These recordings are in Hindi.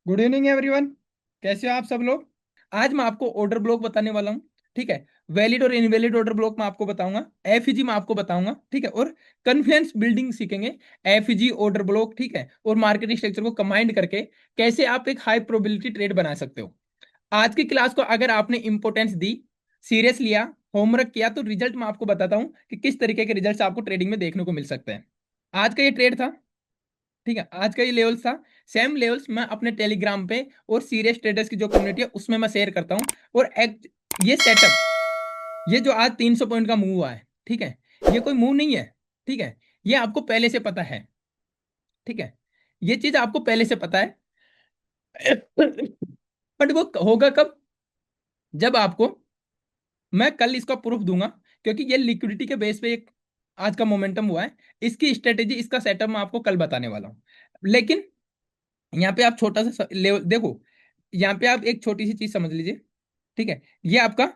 Good evening everyone. कैसे हो आप सब लोग। आज मैं आपको ऑर्डर ब्लॉक बताने वाला हूँ। ठीक है। वैलिड और इनवैलिड ऑर्डर ब्लॉक मैं आपको बताऊंगा। एफईजी मैं आपको बताऊंगा। ठीक है। और कॉन्फिडेंस बिल्डिंग सीखेंगे। एफईजी ऑर्डर ब्लॉक, ठीक है, और मार्केटिंग स्ट्रक्चर को कंबाइंड करके कैसे आप एक हाई प्रोबेबिलिटी ट्रेड बना सकते हो। आज की क्लास को अगर आपने इंपॉर्टेंस दी, सीरियस लिया, होमवर्क किया, तो रिजल्ट मैं आपको बताता हूँ कि किस तरीके के रिजल्ट आपको ट्रेडिंग में देखने को मिल सकते हैं। आज का ये ट्रेड था। ठीक है। आज का ये लेवल्स था। सेम लेवल्स मैं अपने टेलीग्राम पे और सीरियस ट्रेडर्स की जो कम्युनिटी है उसमें मैं शेयर करता हूँ। और ये सेटअप, ये जो आज 300 पॉइंट का मूव हुआ है, ठीक है, ये कोई मूव नहीं है। ठीक है। ये आपको पहले से पता है। ठीक है। ये चीज आपको पहले से पता है। बट वो होगा कब? जब आपको, मैं कल इसका प्रूफ दूंगा, क्योंकि ये लिक्विडिटी के बेस पे एक आज का मोमेंटम हुआ है। इसकी स्ट्रेटेजी, इसका सेटअप मैं आपको कल बताने वाला हूँ। लेकिन यहाँ पे आप छोटा सा लेवल देखो। यहाँ पे आप एक छोटी सी चीज समझ लीजिए। ठीक है। ये आपका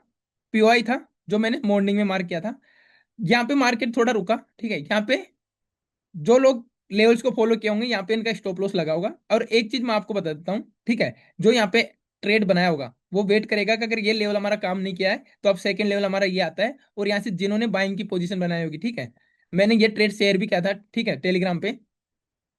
पीओआई था जो मैंने मॉर्निंग में मार्क किया था। यहाँ पे मार्केट थोड़ा रुका। ठीक है। यहाँ पे जो लोग लेवल्स को फॉलो किए होंगे, यहाँ पे इनका स्टॉप लॉस लगा होगा। और एक चीज मैं आपको बता देता हूँ। ठीक है। जो यहाँ पे ट्रेड बनाया होगा वो वेट करेगा कि अगर ये लेवल हमारा काम नहीं किया है तो अब सेकंड लेवल हमारा ये आता है, और यहाँ से जिन्होंने बाइंग की पोजीशन बनाई होगी। ठीक है। मैंने ये ट्रेड शेयर भी किया था, ठीक है, टेलीग्राम पे।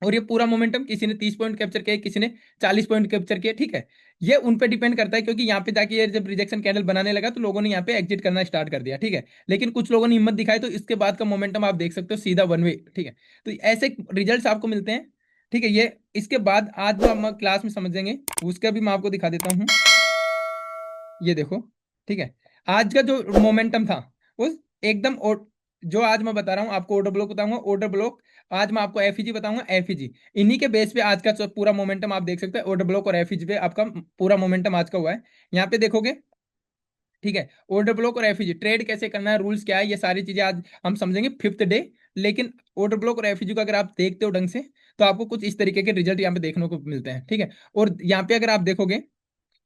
और ये पूरा मोमेंटम किसी ने 30 पॉइंट कैप्चर किया, किसी ने 40 पॉइंट कैप्चर किया। ठीक है। ये उन पे डिपेंड करता है, क्योंकि यहाँ पे जाके ये जब रिजेक्शन कैंडल बनाने लगा तो लोगों ने यहाँ पे एग्जिट करना स्टार्ट कर दिया। ठीक है। लेकिन कुछ लोगों ने हिम्मत दिखाई तो इसके बाद का मोमेंटम आप देख सकते हो सीधा वन वे। ठीक है। तो ऐसे रिजल्ट्स आपको मिलते हैं। ठीक है। ये इसके बाद आज जो हम क्लास में समझेंगे उसका भी मैं आपको दिखा देता हूँ। ये देखो। ठीक है। आज का जो मोमेंटम था वो एकदम जो आज मैं बता रहा हूँ आपको ऑर्डर ब्लॉक बताऊंगा, ऑर्डर ब्लॉक। आज मैं आपको एफईजी बताऊंगा, एफईजी। इन्हीं के बेस पे आज का पूरा मोमेंटम आप देख सकते हैं। ऑर्डर ब्लॉक और एफईजी पे आपका पूरा मोमेंटम आज का हुआ है। यहाँ पे देखोगे। ठीक है। ऑर्डर ब्लॉक और एफईजी ट्रेड कैसे करना है, रूल्स क्या है, ये सारी चीजें आज हम समझेंगे फिफ्थ डे। लेकिन ऑर्डर ब्लॉक और एफईजी को अगर आप देखते हो ढंग से तो आपको कुछ इस तरीके के रिजल्ट यहाँ पे देखने को मिलते हैं। ठीक है। और यहाँ पे अगर आप देखोगे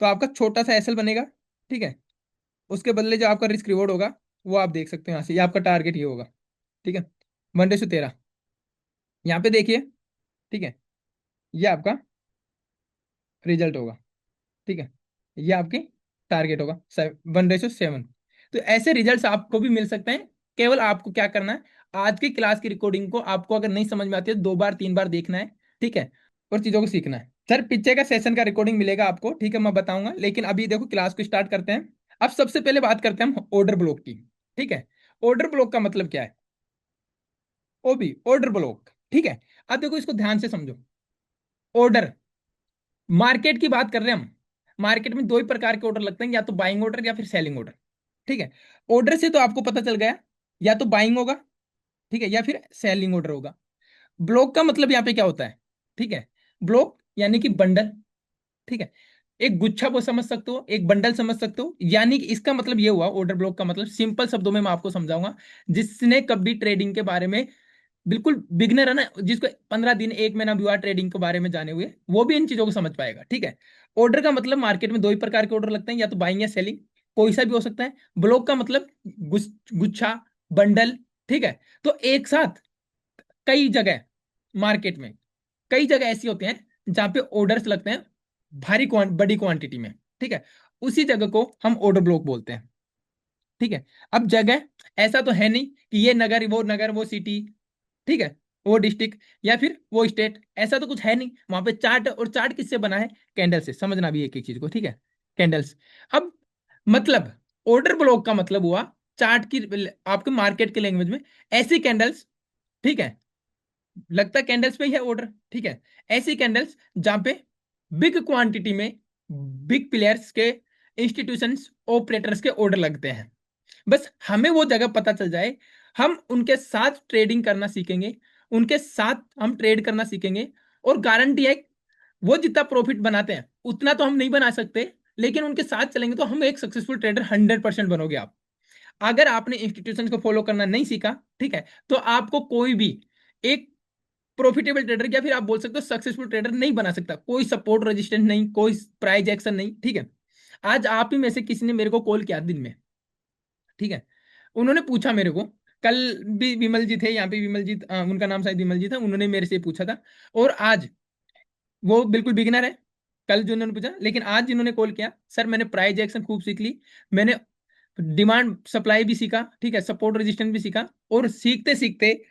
तो आपका छोटा सा एसएल बनेगा। ठीक है। उसके बदले जो आपका रिस्क रिवॉर्ड होगा वो आप देख सकते हो यहाँ से। ये आपका टारगेट ये होगा। ठीक है। 1:13 यहाँ पे देखिए। ठीक है। ये आपका रिजल्ट होगा। ठीक है। ये आपकी टारगेट होगा 1:7। तो ऐसे रिजल्ट्स आपको भी मिल सकते हैं। केवल आपको क्या करना है, आज की क्लास की रिकॉर्डिंग को आपको अगर नहीं समझ में आती है 2 बार 3 बार देखना है। ठीक है। और चीजों को सीखना है। सर पीछे का सेशन का रिकॉर्डिंग मिलेगा आपको, ठीक है, मैं बताऊंगा। लेकिन अभी देखो क्लास को स्टार्ट करते हैं। अब सबसे पहले बात करते हैं हम ऑर्डर ब्लॉक की। ठीक है। ऑर्डर ब्लॉक का मतलब क्या है? ओबी ऑर्डर ब्लॉक। ठीक है। अब देखो इसको ध्यान से समझो। ऑर्डर, मार्केट की बात कर रहे हैं हम। मार्केट में दो ही प्रकार के ऑर्डर लगते हैं, या तो बाइंग ऑर्डर या फिर सेलिंग ऑर्डर। ठीक है। ऑर्डर से तो आपको पता चल गया, या तो बाइंग होगा, ठीक है, या फिर सेलिंग ऑर्डर होगा। ब्लॉक का मतलब यहाँ पे क्या होता है? ठीक है। ब्लॉक यानी कि बंडल। ठीक है। एक गुच्छा वो समझ सकते हो, एक बंडल समझ सकते हो। यानी कि इसका मतलब ये हुआ, ऑर्डर ब्लॉक का मतलब सिंपल शब्दों में मैं आपको समझाऊंगा। जिसने कभी ट्रेडिंग के बारे में, बिल्कुल बिगनर है ना, जिसको 15 दिन 1 महीना भी हुआ ट्रेडिंग के बारे में जाने हुए, वो भी इन चीजों को समझ पाएगा। ठीक है। ऑर्डर का मतलब मार्केट में दो ही प्रकार के ऑर्डर लगते हैं, या तो बाइंग या सेलिंग, कोई सा भी हो सकता है। ब्लॉक का मतलब गुच्छा, बंडल। ठीक है। तो एक साथ कई जगह मार्केट में, कई जगह ऐसी होती हैं जहां पे ऑर्डर्स लगते हैं बड़ी क्वांटिटी में। ठीक है। उसी जगह को हम ऑर्डर ब्लॉक बोलते हैं। ठीक है। अब जगह, ऐसा तो है नहीं कि ये नगर वो सिटी, ठीक है, वो डिस्ट्रिक्ट, या फिर वो स्टेट, ऐसा तो कुछ है नहीं वहां पे। चार्ट, और चार्ट किससे बना है? कैंडल से। समझना भी एक एक चीज को। ठीक है। कैंडल्स। अब मतलब ऑर्डर ब्लॉक का मतलब हुआ चार्ट की, आपके मार्केट के लैंग्वेज में, ऐसी कैंडल्स। ठीक है। लगता है कैंडल्स पे ही है ऑर्डर। ठीक है। ऐसी कैंडल्स जहां पे बिग क्वांटिटी में बिग प्लेयर्स के, इंस्टीट्यूशंस, ऑपरेटर्स के ऑर्डर लगते हैं। बस हमें वो जगह पता चल जाए, हम उनके साथ ट्रेडिंग करना सीखेंगे, उनके साथ हम ट्रेड करना सीखेंगे। और गारंटी है, वो जितना प्रॉफिट बनाते हैं उतना तो हम नहीं बना सकते, लेकिन उनके साथ चलेंगे तो हम एक सक्सेसफुल ट्रेडर 100% बनोगे आप। अगर आपने इंस्टीट्यूशन को फॉलो करना नहीं सीखा, ठीक है, तो आपको कोई भी एक प्रॉफिटेबल ट्रेडर, या फिर आप बोल सकते हो सक्सेसफुल ट्रेडर नहीं बना सकता। कोई सपोर्ट रेजिस्टेंस नहीं, कोई प्राइस एक्शन नहीं। ठीक है। आज आप ही में से किसी ने मेरे को कॉल किया दिन में। ठीक है। उन्होंने पूछा मेरे को, कल भी विमल जी थे यहाँ पे, विमल जी, उनका नाम शायद विमल जी था, उन्होंने मेरे से पूछा था। और आज वो बिल्कुल बिगिनर है। कल जो उन्होंने पूछा, लेकिन आज जिन्होंने कॉल किया, सर मैंने प्राइस एक्शन खूब सीख ली, मैंने डिमांड सप्लाई भी सीखा, ठीक है, सपोर्ट रेजिस्टेंस भी सीखा, और सीखते सीखते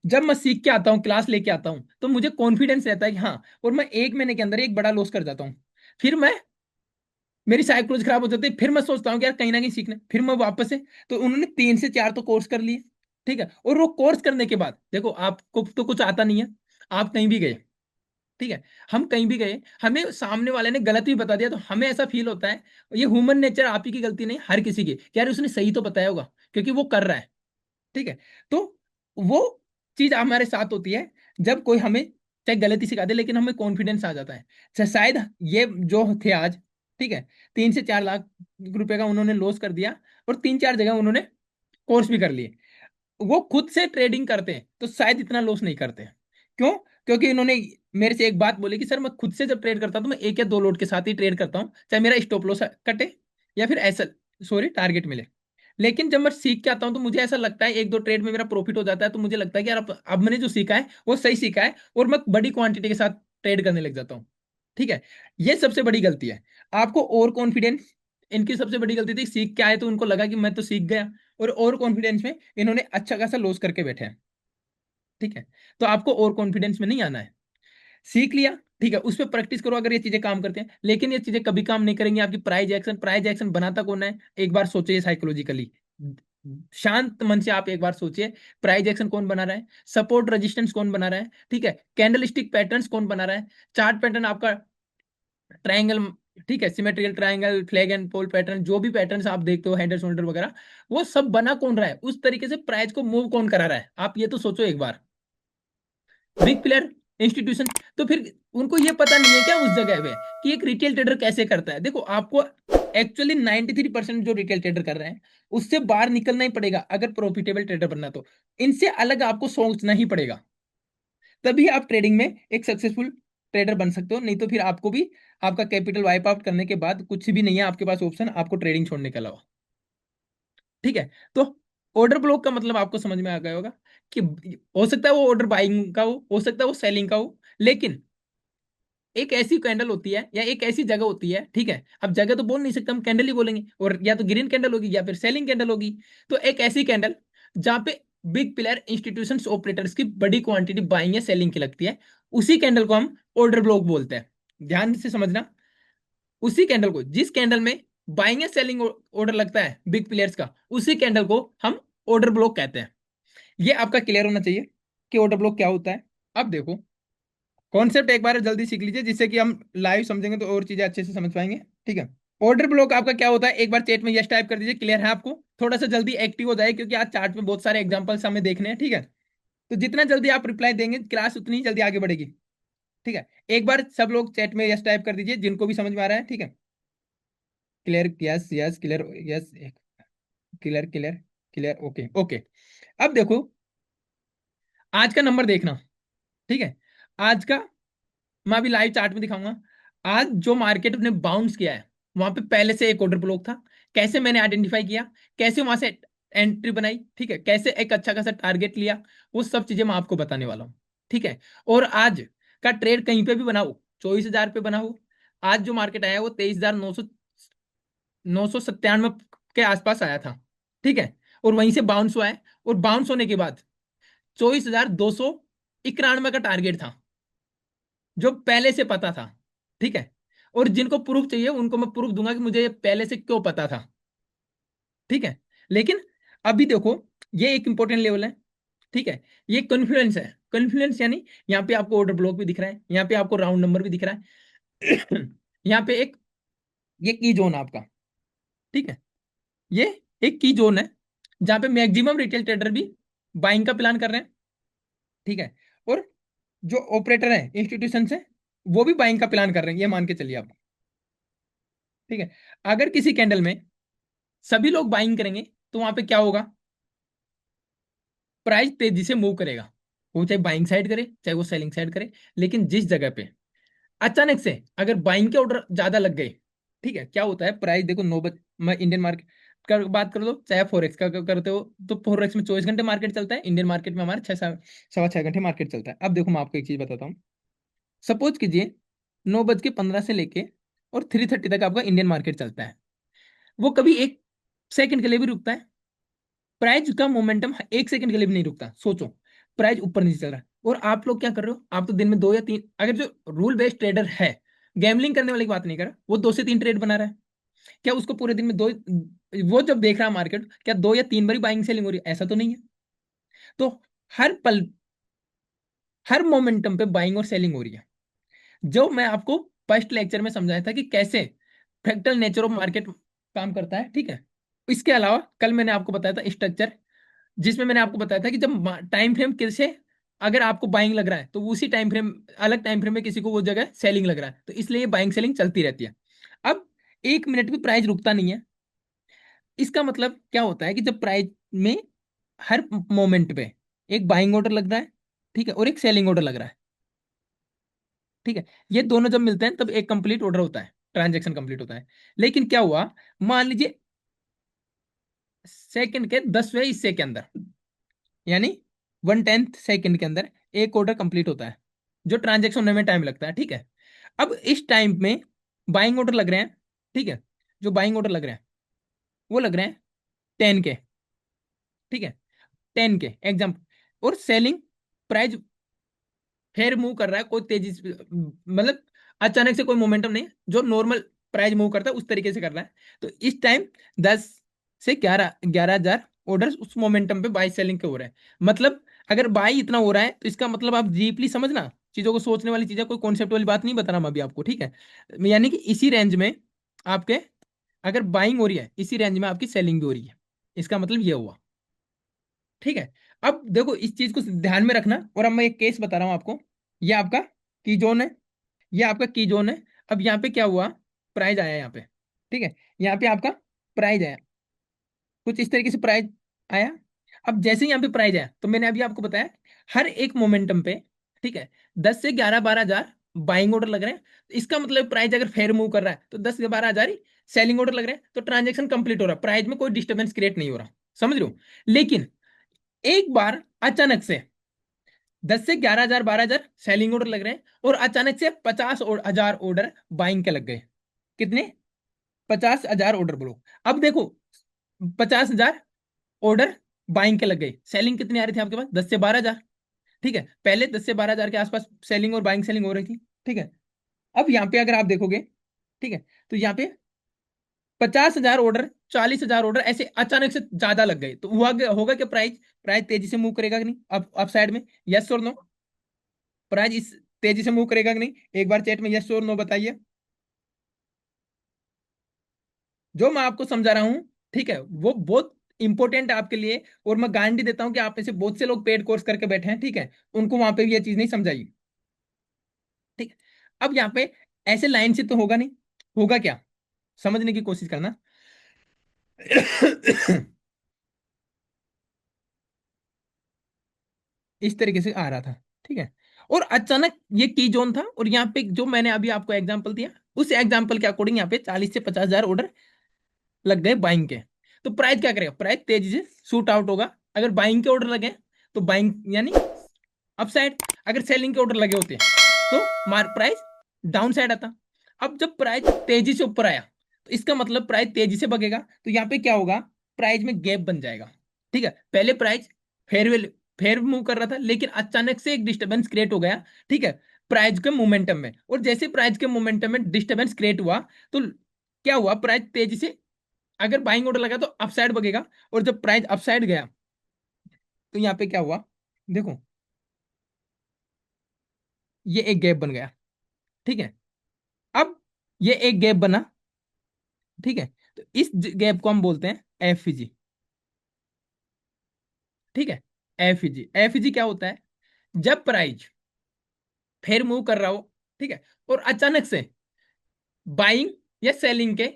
जब मैं सीख के आता हूँ, क्लास लेके आता हूँ, तो मुझे कॉन्फिडेंस रहता है कि हाँ, और मैं 1 महीने के अंदर एक बड़ा लॉस कर जाता हूँ। फिर मैं, मेरी साइकोलॉजी खराब हो जाती है, फिर मैं सोचता हूँ कि यार कहीं ना कहीं सीखना है, फिर मैं वापस से, तो उन्होंने 3 से 4 तो कोर्स कर लिए, ठीक है, और वो कोर्स करने के बाद देखो, आपको तो कुछ आता नहीं है, आप कहीं भी गए, ठीक है, हम कहीं भी गए, हमें सामने वाले ने गलत भी बता दिया, तो हमें ऐसा फील होता है, ये ह्यूमन नेचर, आप ही की गलती नहीं, हर किसी की, कि यार उसने सही तो बताया होगा, क्योंकि वो कर रहा है, ठीक है। तो वो चीज हमारे साथ होती है, जब कोई हमें चाहे गलती सिखा दे, लेकिन हमें कॉन्फिडेंस आ जाता है। शायद ये जो थे आज, ठीक है, 3 से 4 लाख रुपए का उन्होंने लॉस कर दिया, और 3 4 जगह उन्होंने कोर्स भी कर लिए, वो खुद से ट्रेडिंग करते हैं तो शायद इतना लॉस नहीं करते। क्यों? क्योंकि इन्होंने मेरे से एक बात बोली कि सर मैं खुद से जब ट्रेड करता हूं तो मैं 1 या 2 लोट के साथ ही ट्रेड करता हूं, चाहे मेरा स्टॉप लॉस कटे या फिर ऐसा, सॉरी, टारगेट मिले। लेकिन जब मैं सीख के आता हूं तो मुझे ऐसा लगता है 1 2 ट्रेड में मेरा प्रॉफिट हो जाता है, तो मुझे लगता है कि यार अब मैंने जो सीखा है वो सही सीखा है, और मैं बड़ी क्वांटिटी के साथ ट्रेड करने लग जाता हूँ, ठीक है। ये सबसे बड़ी गलती है, आपको और कॉन्फिडेंस, इनकी सबसे बड़ी गलती थी, सीख के आए तो उनको लगा कि मैं तो सीख गया, और कॉन्फिडेंस में इन्होंने अच्छा खासा लॉस करके बैठे हैं, ठीक है। तो आपको और कॉन्फिडेंस में नहीं आना है, सीख लिया, ठीक है, उस पर प्रैक्टिस करो अगर ये चीजें काम करते हैं, लेकिन ये चीजें कभी काम नहीं करेंगी आपकी। प्राइज एक्शन बनाता कौन है, एक बार सोचिए साइकोलॉजिकली, शांत मन से आप एक बार सोचिए, प्राइज एक्शन कौन बना रहा है, सपोर्ट रेजिस्टेंस कौन बना रहा है, ठीक है, कैंडल स्टिक पैटर्न्स कौन बना रहा है, चार्ट पैटर्न आपका ट्रायंगल, ठीक है, symmetrical triangle, flag and pole pattern, जो भी पैटर्न्स आप देखते हो, हैंडल शोल्डर वगैरह, वो सब बना कौन रहा है, उस तरीके से प्राइस को मूव कौन करा रहा है, आप ये तो सोचो एक बार। बिग प्लेयर, इंस्टीट्यूशन, तो फिर उनको ये पता नहीं है क्या उस जगह पे कि एक रिटेल ट्रेडर कैसे करता है। देखो आपको एक्चुअली 93% जो रिटेल ट्रेडर कर रहे हैं उससे बाहर निकलना ही पड़ेगा, अगर प्रॉफिटेबल ट्रेडर बनना है तो इनसे अलग आपको सोचना ही पड़ेगा, तभी आप ट्रेडिंग में एक सक्सेसफुल ट्रेडर बन सकते हो, नहीं तो फिर आपको भी आपका कैपिटल वाइप आउट करने के बाद कुछ भी नहीं है आपके पास ऑप्शन, आपको ट्रेडिंग छोड़ने के अलावा, ठीक है। तो ऑर्डर ब्लॉक का मतलब आपको समझ में आ गया होगा कि हो सकता है वो ऑर्डर बाइंग का हो सकता है वो सेलिंग का हो, लेकिन एक ऐसी कैंडल होती है या एक ऐसी जगह होती है, ठीक है, अब जगह तो बोल नहीं सकते, हम कैंडल ही बोलेंगे, और या तो ग्रीन कैंडल होगी या फिर सेलिंग कैंडल होगी। तो एक ऐसी कैंडल जहां पे बिग प्लेयर, इंस्टीट्यूशंस, ऑपरेटर्स की बड़ी क्वांटिटी बाइंग या सेलिंग की लगती है, उसी कैंडल को हम ऑर्डर ब्लॉक बोलते हैं। ध्यान से समझना, उसी कैंडल को, जिस कैंडल में बाइंग या सेलिंग ऑर्डर लगता है बिग प्लेयर्स का, उसी कैंडल को हम ऑर्डर ब्लॉक कहते हैं। ये आपका क्लियर होना चाहिए कि ऑर्डर ब्लॉक क्या होता है। अब देखो, कॉन्सेप्ट एक बार जल्दी सीख लीजिए, जिससे कि हम लाइव समझेंगे तो और चीजें अच्छे से समझ पाएंगे, ठीक है। ऑर्डर ब्लॉक आपका क्या होता है, एक बार चैट में यस टाइप कर दीजिए, क्लियर है आपको, थोड़ा सा जल्दी एक्टिव हो जाए, क्योंकि आज चार्ट में बहुत सारे एग्जांपल्स हमें देखने हैं, ठीक है। तो जितना जल्दी आप रिप्लाई देंगे क्लास उतनी ही जल्दी आगे बढ़ेगी, ठीक है। एक बार सब लोग चैट में यस टाइप कर दीजिए जिनको भी समझ में आ रहा है, ठीक है। Clear, yes yes, clear, yes, clear clear clear, okay okay. अब देखो, आज का नंबर देखना, ठीक है, आज का मैं अभी लाइव चार्ट में दिखाऊंगा। आज जो मार्केट ने बाउंस किया है, वहां पे पहले से एक ऑर्डर ब्लॉक था, कैसे मैंने आइडेंटिफाई किया, कैसे वहां से एंट्री बनाई, ठीक है, कैसे एक अच्छा खासा टारगेट लिया, वो सब चीजें मैं आपको बताने वाला हूँ, ठीक है। और आज का ट्रेड कहीं पे भी बना हो, 24,000 पे बना हो, आज जो मार्केट आया है वो 23,997 के आसपास आया था, ठीक है, और वहीं से बाउंस हुआ है, और बाउंस होने के बाद 24,291 का टारगेट था, जो पहले से पता था, ठीक है। और जिनको प्रूफ चाहिए उनको मैं प्रूफ दूंगा कि मुझे ये पहले से क्यों पता था, ठीक है। लेकिन अभी देखो, ये एक इंपॉर्टेंट लेवल है, ठीक है, ये कॉन्फ्लुएंस है, कॉन्फ्लुएंस यानी यहाँ पे आपको ऑर्डर ब्लॉक भी दिख रहा है, यहाँ पे आपको राउंड नंबर भी दिख रहा है, यहाँ पे एक, ये की जोन आपका, ठीक है, ये एक की जोन है जहां पे मैक्सिमम रिटेल ट्रेडर भी बाइंग का प्लान कर रहे हैं, ठीक है, और जो ऑपरेटर है, इंस्टीट्यूशन से, वो भी बाइंग का प्लान कर रहे हैं, ये मान के चलिए आप, ठीक है। अगर किसी कैंडल में सभी लोग बाइंग करेंगे तो वहां पे क्या होगा, प्राइस तेजी से मूव करेगा, वो चाहे बाइंग साइड करे चाहे वो सेलिंग साइड करे। लेकिन जिस जगह पे अचानक से अगर बाइंग के ऑर्डर ज्यादा लग गए, ठीक है, क्या होता है, प्राइस देखो, नौबत, मैं इंडियन मार्केट का बात कर दो चाहे फॉरेक्स का करते हो, तो फॉरेक्स में 24 घंटे मार्केट चलता है, इंडियन मार्केट में हमारे 6 सवा 6 घंटे मार्केट चलता है। अब देखो मैं आपको एक चीज बताता हूँ, सपोज कीजिए 9:15 से लेके और 3:30 तक आपका इंडियन मार्केट चलता है। वो कभी एक सेकंड के लिए भी रुकता है। प्राइस का मोमेंटम एक सेकंड के लिए भी नहीं रुकता। सोचो, प्राइस ऊपर नीचे चल रहा है और आप लोग क्या कर रहे हो? आप तो दिन में 2 या 3, अगर जो रूल बेस्ड ट्रेडर है, गैमलिंग करने वाली की बात नहीं कर रहा, वो 2 से 3 ट्रेड बना रहा है, क्या उसको पूरे दिन में दो, वो जब देख रहा है मार्केट, क्या 2 या 3 बारी बाइंग सेलिंग हो रही है? ऐसा तो नहीं है। तो हर पल, हर मोमेंटम पे बाइंग और सेलिंग हो रही है। जो मैं आपको फर्स्ट लेक्चर में समझाया था कि कैसे फ्रैक्टल नेचर ऑफ मार्केट काम करता है, ठीक है। इसके अलावा कल मैंने आपको बताया था स्ट्रक्चर, जिसमें मैंने आपको बताया था कि जब टाइम फ्रेम किसे, अगर आपको बाइंग लग रहा है तो उसी टाइम फ्रेम, अलग टाइम फ्रेम में किसी को वो जगह सेलिंग लग रहा है, तो इसलिए बाइंग सेलिंग चलती रहती है। अब 1 मिनट भी प्राइस रुकता नहीं है। इसका मतलब क्या होता है कि जब प्राइस में हर मोमेंट पे एक बाइंग ऑर्डर लग रहा है, ठीक है, और एक सेलिंग ऑर्डर लग रहा है, ठीक है, ये दोनों जब मिलते हैं तब एक कंप्लीट ऑर्डर होता है, ट्रांजेक्शन कंप्लीट होता है। लेकिन क्या हुआ, मान लीजिए सेकंड के 10वें हिस्से के अंदर, यानी 1/10 सेकंड के अंदर एक ऑर्डर कंप्लीट होता है, जो ट्रांजेक्शन होने में टाइम लगता है, ठीक है। अब इस टाइम में बाइंग ऑर्डर लग रहे हैं, ठीक है, जो बाइंग ऑर्डर लग रहे हैं वो लग रहे हैं 10 के, ठीक है, 10 के एग्जाम्पल। और सेलिंग प्राइस फिर मूव कर रहा है, कोई तेजी से, मतलब अचानक से कोई मोमेंटम नहीं है, जो नॉर्मल प्राइस मूव करता है उस तरीके से कर रहा है। तो इस टाइम 10 से 11 11,000 ऑर्डर उस मोमेंटम पे बाई सेलिंग के हो रहे हैं। मतलब अगर बाई इतना हो रहा है तो इसका मतलब आप डीपली समझना, चीजों को सोचने वाली चीजें, कोई कॉन्सेप्ट वाली बात नहीं बता रहा मैं अभी आपको, ठीक है। यानी कि इसी रेंज में आपके, अगर बाइंग हो रही है इसी रेंज में आपकी सेलिंग भी हो रही है, इसका मतलब ये हुआ, ठीक है। अब देखो इस चीज को ध्यान में रखना, और अब मैं एक केस बता रहा हूं आपको। ये आपका की जोन है, ये आपका की जोन है। अब यहाँ पे क्या हुआ, प्राइज आया यहाँ पे, ठीक है, यहाँ पे आपका प्राइज आया, कुछ इस तरीके से प्राइज आया। अब जैसे ही यहाँ पे प्राइज आया तो मैंने अभी आपको बताया, हर एक मोमेंटम पे, ठीक है, 10 से 11 12 हजार बाइंग ऑर्डर लग रहे हैं। तो इसका मतलब प्राइस अगर फेयर मूव कर रहा है तो 10 से 12 हजार ही सेलिंग ऑर्डर लग रहे हैं, तो ट्रांजेक्शन कंप्लीट हो रहा है, प्राइस में कोई डिस्टर्बेंस क्रिएट नहीं हो रहा, समझ रहे हो। लेकिन एक बार अचानक से 10 से 11 हजार 12 हजार सेलिंग ऑर्डर लग रहे हैं, और अचानक से 50 हजार ऑर्डर बाइंग के लग गए। कितने? 50 हजार ऑर्डर, बोलो। अब देखो, 50 हजार ऑर्डर बाइंग के लग गए, सेलिंग कितनी आ रही थी आपके पास? 10 से 12 हजार, ठीक है, पहले 10 से 12 हजार के आसपास सेलिंग और बाइंग सेलिंग हो रही थी, ठीक है। अब यहाँ पे अगर आप देखोगे, ठीक है, तो यहाँ पे 50 हजार ऑर्डर, 40 हजार ऑर्डर ऐसे अचानक से ज्यादा लग गए, तो हुआ होगा कि प्राइस, प्राइस तेजी से मूव करेगा कि नहीं, अप साइड में? यस और नो? प्राइस इस तेजी से मूव करेगा कि नहीं? एक बार चैट में यस और नो बताइए। जो मैं आपको समझा रहा हूं, ठीक है, वो बहुत इंपॉर्टेंट है आपके लिए, और मैं गारंटी देता हूं कि आप में से बहुत से लोग पेड कोर्स करके बैठे हैं, ठीक है, उनको वहां पे भी ये चीज नहीं समझाई, ठीक है। अब यहाँ पे ऐसे लाइन से तो होगा नहीं, होगा क्या, समझने की कोशिश करना। इस तरीके से आ रहा था, ठीक है, और अचानक ये की जोन था, और यहाँ पे जो मैंने अभी आपको एग्जांपल दिया, उस एग्जांपल के अकॉर्डिंग यहाँ पे 40 से 50 हजार ऑर्डर लग गए बाइंग के। तो प्राइस क्या करेगा? प्राइस तेजी से शूट आउट होगा। अगर बाइंग के ऑर्डर लगे तो बाइंग यानी अपसाइड, अगर सेलिंग के ऑर्डर लगे होते तो मार प्राइस डाउन साइड आता। अब जब प्राइस तेजी से ऊपर आया तो इसका मतलब प्राइस तेजी से बगेगा, तो यहाँ पे क्या होगा, प्राइस में गैप बन जाएगा, ठीक है। पहले प्राइस फेयर फेयर मूव कर रहा था, लेकिन अचानक से एक डिस्टर्बेंस क्रिएट हो गया, ठीक है, प्राइस के मोमेंटम में। और जैसे प्राइस के मोमेंटम में डिस्टर्बेंस क्रिएट हुआ, तो क्या हुआ, प्राइस तेजी से, अगर बाइंग ऑर्डर लगा तो अपसाइड बगेगा, और जब प्राइस अपसाइड गया तो यहाँ पे क्या हुआ, देखो, ये एक गैप बन गया, ठीक है। अब ये एक गैप बना, ठीक है, तो इस गैप को हम बोलते हैं एफ जी, ठीक है। एफ जी क्या होता है? जब प्राइस फिर मूव कर रहा हो, ठीक है, और अचानक से बाइंग या सेलिंग के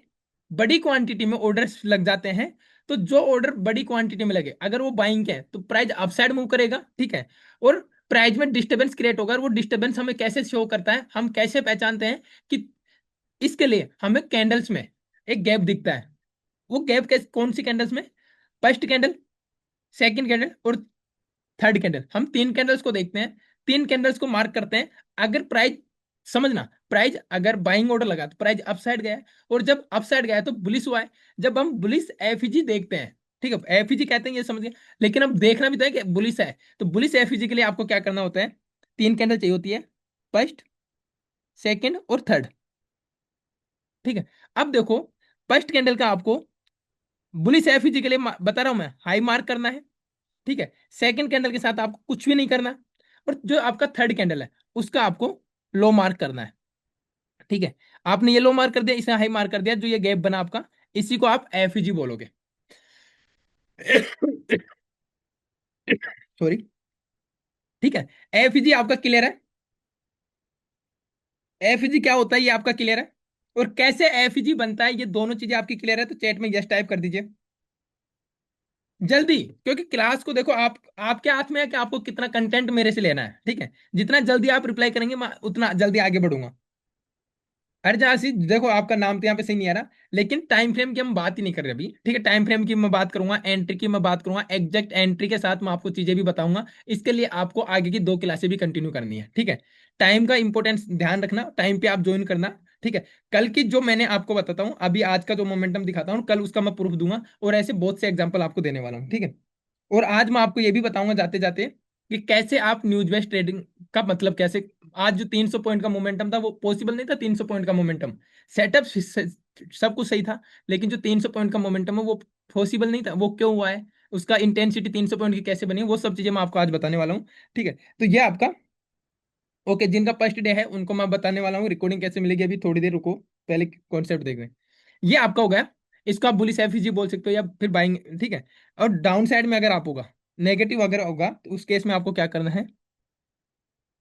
बड़ी क्वांटिटी में ऑर्डर्स लग जाते हैं, तो जो ऑर्डर बड़ी क्वांटिटी में लगे, अगर वो बाइंग के हैं तो प्राइस अपसाइड मूव करेगा, ठीक है, और प्राइस में डिस्टर्बेंस क्रिएट होगा। और वो डिस्टर्बेंस हमें कैसे शो करता है, हम कैसे पहचानते हैं कि इसके लिए हमें कैंडल्स में एक गैप दिखता है। वो गैप कैसे, कौन सी कैंडल्स में? फर्स्ट कैंडल, सेकंड कैंडल और थर्ड कैंडल, हम 3 कैंडल्स को देखते हैं, 3 कैंडल्स को मार्क करते हैं। अगर प्राइस समझना, प्राइस अगर बाइंग ऑर्डर लगा तो प्राइस अप साइड गया है, और जब अप साइड गया है तो बुलिश हुआ है। जब हम बुलिश एफईजी देखते हैं, ठीक है, एफईजी कहते हैं, ये समझ गए, लेकिन अब देखना भी तो है कि बुलिश है, तो बुलिश एफईजी के लिए आपको क्या करना होता है, तीन कैंडल चाहिए होती है, फर्स्ट, सेकंड और थर्ड। ठीक है, अब देखो, फर्स्ट कैंडल का आपको बुलिश एफईजी के लिए बता रहा हूं मैं, हाई मार्क करना है। ठीक है, सेकंड कैंडल के साथ आपको कुछ भी नहीं करना, और जो आपका थर्ड कैंडल है उसका आपको लो मार्क करना है। ठीक है, आपने ये लो मार्क कर दिया, इसे हाई मार्क कर दिया, जो ये गैप बना आपका, इसी को आप एफईजी बोलोगे। सॉरी। ठीक है, एफईजी आपका क्लियर है, एफईजी क्या होता है ये आपका क्लियर है, और कैसे एफईजी बनता है ये दोनों चीजें आपकी क्लियर है, तो चैट में यस टाइप कर दीजिए जल्दी, क्योंकि क्लास को देखो, आप आपके हाथ में है कि आपको कितना कंटेंट मेरे से लेना है। ठीक है, जितना जल्दी आप रिप्लाई करेंगे मैं उतना जल्दी आगे बढ़ूंगा। अरे जहाँ सी देखो, आपका नाम तो यहाँ पे सही नहीं आ रहा, लेकिन टाइम फ्रेम की हम बात ही नहीं कर रहे अभी। ठीक है, टाइम फ्रेम की मैं बात करूंगा, एंट्री की मैं बात करूंगा, एग्जैक्ट एंट्री के साथ मैं आपको चीजें भी बताऊंगा। इसके लिए आपको आगे की दो क्लासें भी कंटिन्यू करनी है। ठीक है, टाइम का इंपॉर्टेंस ध्यान रखना, टाइम पे आप ज्वाइन करना। ठीक है, कल की जो मैंने आपको बताता हूँ, अभी आज का जो मोमेंटम दिखाता हूँ, कल उसका मैं प्रूफ दूंगा, और ऐसे बहुत से एग्जाम्पल आपको देने वाला हूँ। ठीक है, और आज मैं आपको ये भी बताऊंगा जाते जाते कि कैसे आप न्यूज बेस्ड ट्रेडिंग का मतलब कैसे, आज जो 300 पॉइंट का मोमेंटम था वो पॉसिबल नहीं था, 300 पॉइंट का मोमेंटम सेटअप सब कुछ सही था, लेकिन जो 300 पॉइंट का मोमेंटम है वो पॉसिबल नहीं था, वो क्यों हुआ है, उसका इंटेंसिटी 300 पॉइंट की कैसे बनी, वो सब चीजें मैं आपको आज बताने वाला हूँ। ठीक है, तो ये आपका ओके, जिनका फर्स्ट डे है उनको मैं बताने वाला हूँ रिकॉर्डिंग कैसे मिलेगी, अभी थोड़ी देर रुको, पहले कॉन्सेप्ट देख रहे हैं। ये आपका हो गया, इसको आप बुलिश एफईजी बोल सकते हो या फिर बाइंग। ठीक है, और डाउन साइड में अगर आप होगा, नेगेटिव अगर होगा, तो उस केस में आपको क्या करना है,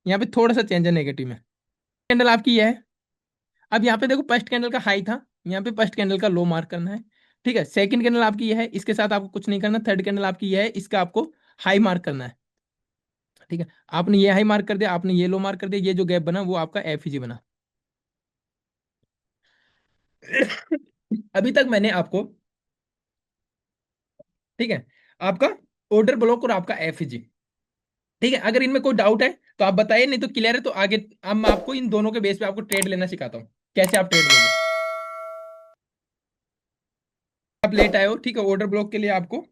यहाँ पे थोड़ा सा चेंज है नेगेटिव में। कैंडल आपकी ये है, अब यहाँ पे देखो फर्स्ट कैंडल का हाई था, यहाँ पे फर्स्ट कैंडल का लो मार्क करना है। ठीक है, सेकंड कैंडल आपकी ये है, इसके साथ आपको कुछ नहीं करना, थर्ड कैंडल आपकी ये है, इसका आपको हाई मार्क करना है। ठीक है, आपने ये हाई मार्क कर दिया, आपने ये लो मार्क कर दिया, ये जो गैप बना वो आपका एफईजी बना। अभी तक मैंने आपको, ठीक है, आपका ऑर्डर ब्लॉक और आपका एफईजी, ठीक है, अगर इनमें कोई डाउट है तो आप बताइए, नहीं तो क्लियर है तो आगे। अब मैं आपको इन दोनों के बेस पे आपको ट्रेड लेना सिखाता हूँ, कैसे आप ट्रेड लोगे। आप लेट आए हो, ठीक है, ऑर्डर ब्लॉक के लिए आपको,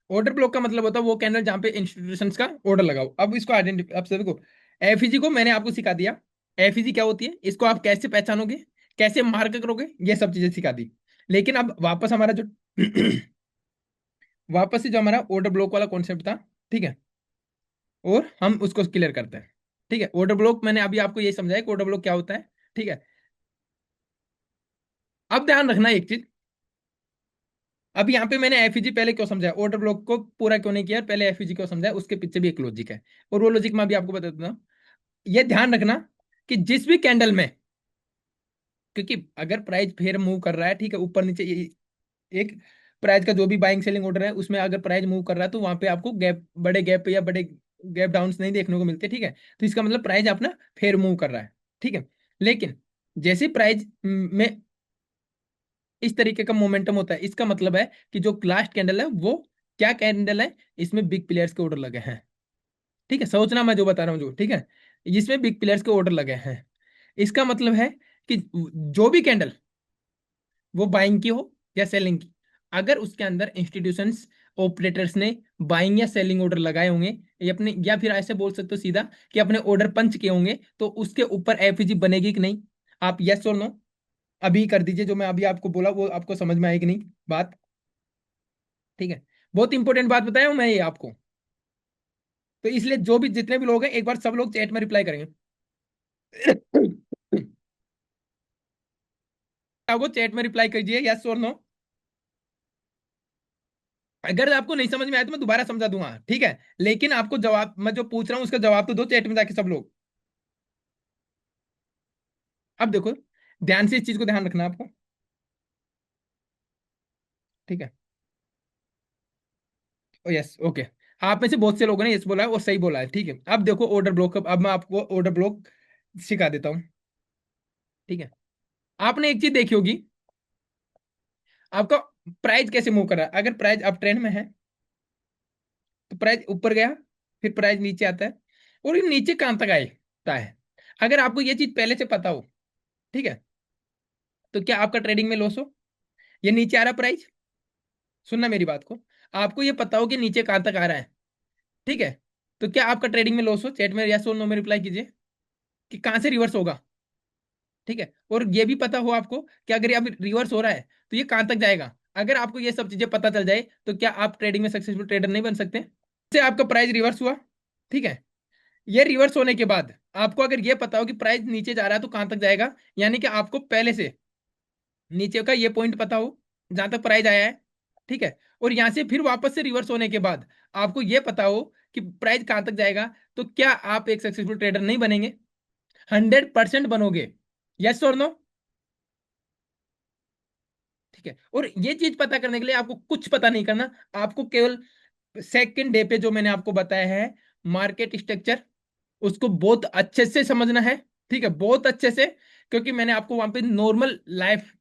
ऑर्डर ब्लॉक का मतलब होता है वो कैंडल जहां पे इंस्टीट्यूशंस का ऑर्डर लगाओ। अब इसको आइडेंटिफाई, आप देखो, एफईजी को मैंने आपको सिखा दिया, एफईजी क्या होती है, इसको आप कैसे पहचानोगे, कैसे मार्क करोगे, ये सब चीजें सिखा दी। लेकिन अब वापस हमारा जो वापस से जो हमारा ऑर्डर ब्लॉक वाला कॉन्सेप्ट था, ठीक है, और हम उसको क्लियर करते हैं। ठीक है, ऑर्डर ब्लॉक मैंने अभी आपको ये समझाया कि ऑर्डर ब्लॉक क्या होता है। ठीक है, अब ध्यान रखना एक चीज, अब यहाँ पे मैंने एफईजी पहले क्यों समझाया, ऑर्डर ब्लॉक को पूरा क्यों नहीं किया, पहले एफईजी क्यों समझाया, उसके पीछे भी एक लॉजिक है, और वो लॉजिक मैं अभी आपको बता देता हूँ। ये ध्यान रखना कि जिस भी कैंडल में, क्योंकि अगर प्राइस फिर मूव कर रहा है, ठीक है, ऊपर नीचे एक प्राइस का जो भी बाइंग सेलिंग ऑर्डर है उसमें अगर प्राइस मूव कर रहा है तो वहां पे आपको गैप, बड़े गैप पे या बड़े गैप डाउन्स नहीं देखने को मिलते। ठीक है, तो इसका मतलब प्राइस अपना फेयर मूव कर रहा है। ठीक है, लेकिन जैसे प्राइस में इस तरीके का मोमेंटम होता है, इसका मतलब है कि जो लास्ट कैंडल है वो क्या कैंडल है, इसमें बिग प्लेयर्स के ऑर्डर लगे हैं। ठीक है, सोचना मैं जो बता रहा हूँ जो, ठीक है, इसमें बिग प्लेयर्स के ऑर्डर लगे हैं, इसका मतलब है कि जो भी कैंडल वो बाइंग की हो या सेलिंग की, अगर उसके अंदर इंस्टीट्यूशंस ऑपरेटर्स ने बाइंग या सेलिंग ऑर्डर लगाए होंगे, या अपने, या फिर ऐसे बोल सकते हो सीधा कि अपने ऑर्डर पंच किए होंगे, तो उसके ऊपर एफईजी बनेगी कि नहीं। आप यस और नो अभी कर दीजिए, जो मैं अभी आपको बोला वो आपको समझ में आएगी नहीं बात। ठीक है, बहुत इंपॉर्टेंट बात बताया हूं मैं ये आपको, तो इसलिए जो भी जितने भी लोग हैं एक बार सब लोग चैट में रिप्लाई करेंगे। आपको चैट में रिप्लाई कीजिए यस और नो, अगर आपको नहीं समझ में आया तो मैं दोबारा समझा दूंगा। ठीक है, लेकिन आपको जवाब, मैं जो पूछ रहा हूँ उसका जवाब तो दो चैट में जाके सब लोग। अब देखो, ध्यान से इस चीज को ध्यान रखना आपको। ठीक है, ओ यस ओके, आप में से बहुत से लोगों ने यस बोला है और सही बोला है। ठीक है, अब देखो ऑर्डर ब्लॉक, अब मैं आपको ऑर्डर ब्लॉक सिखा देता हूँ। ठीक है, आपने एक चीज देखी होगी, आपका प्राइस कैसे मूव कर रहा है, अगर प्राइस अप ट्रेंड में है तो प्राइस ऊपर गया, फिर प्राइस नीचे आता है, और ये नीचे कहां तक आता है, अगर आपको ये चीज पहले से पता हो, ठीक है, तो क्या आपका ट्रेडिंग में लॉस हो? ये नीचे आ रहा प्राइस, सुनना मेरी बात को, आपको ये पता हो कि नीचे कहां तक आ रहा है, ठीक है, तो क्या आपका ट्रेडिंग में लॉस हो? चैट में यस और नो में रिप्लाई कीजिए कि कहां से रिवर्स होगा, ठीक है। और ये भी पता हो आपको कि अगर अब रिवर्स हो रहा है तो ये कहां तक जाएगा। अगर आपको ये सब चीजें पता चल जाए तो क्या आप ट्रेडिंग में सक्सेसफुल ट्रेडर नहीं बन सकते? से आपका प्राइस रिवर्स हुआ, ठीक है, ये रिवर्स होने के बाद आपको अगर ये पता हो कि प्राइस नीचे जा रहा है तो कहां तक जाएगा, यानी कि आपको पहले से नीचे का ये पॉइंट पता हो जहां तक प्राइस आया है, ठीक है, और यहां से फिर वापस से रिवर्स होने के बाद आपको ये पता हो कि प्राइस कहां तक जाएगा, तो क्या आप एक सक्सेसफुल ट्रेडर नहीं बनेंगे? 100% बनोगे। यस और नो? ठीक है, और ये चीज पता करने के लिए आपको कुछ पता नहीं करना, आपको केवल सेकंड डे पे जो मैंने आपको बताया है मार्केट स्ट्रक्चर, उसको बहुत अच्छे से समझना है, ठीक है, बहुत अच्छे से, क्योंकि मैंने आपको वहां पे नॉर्मल लाइफ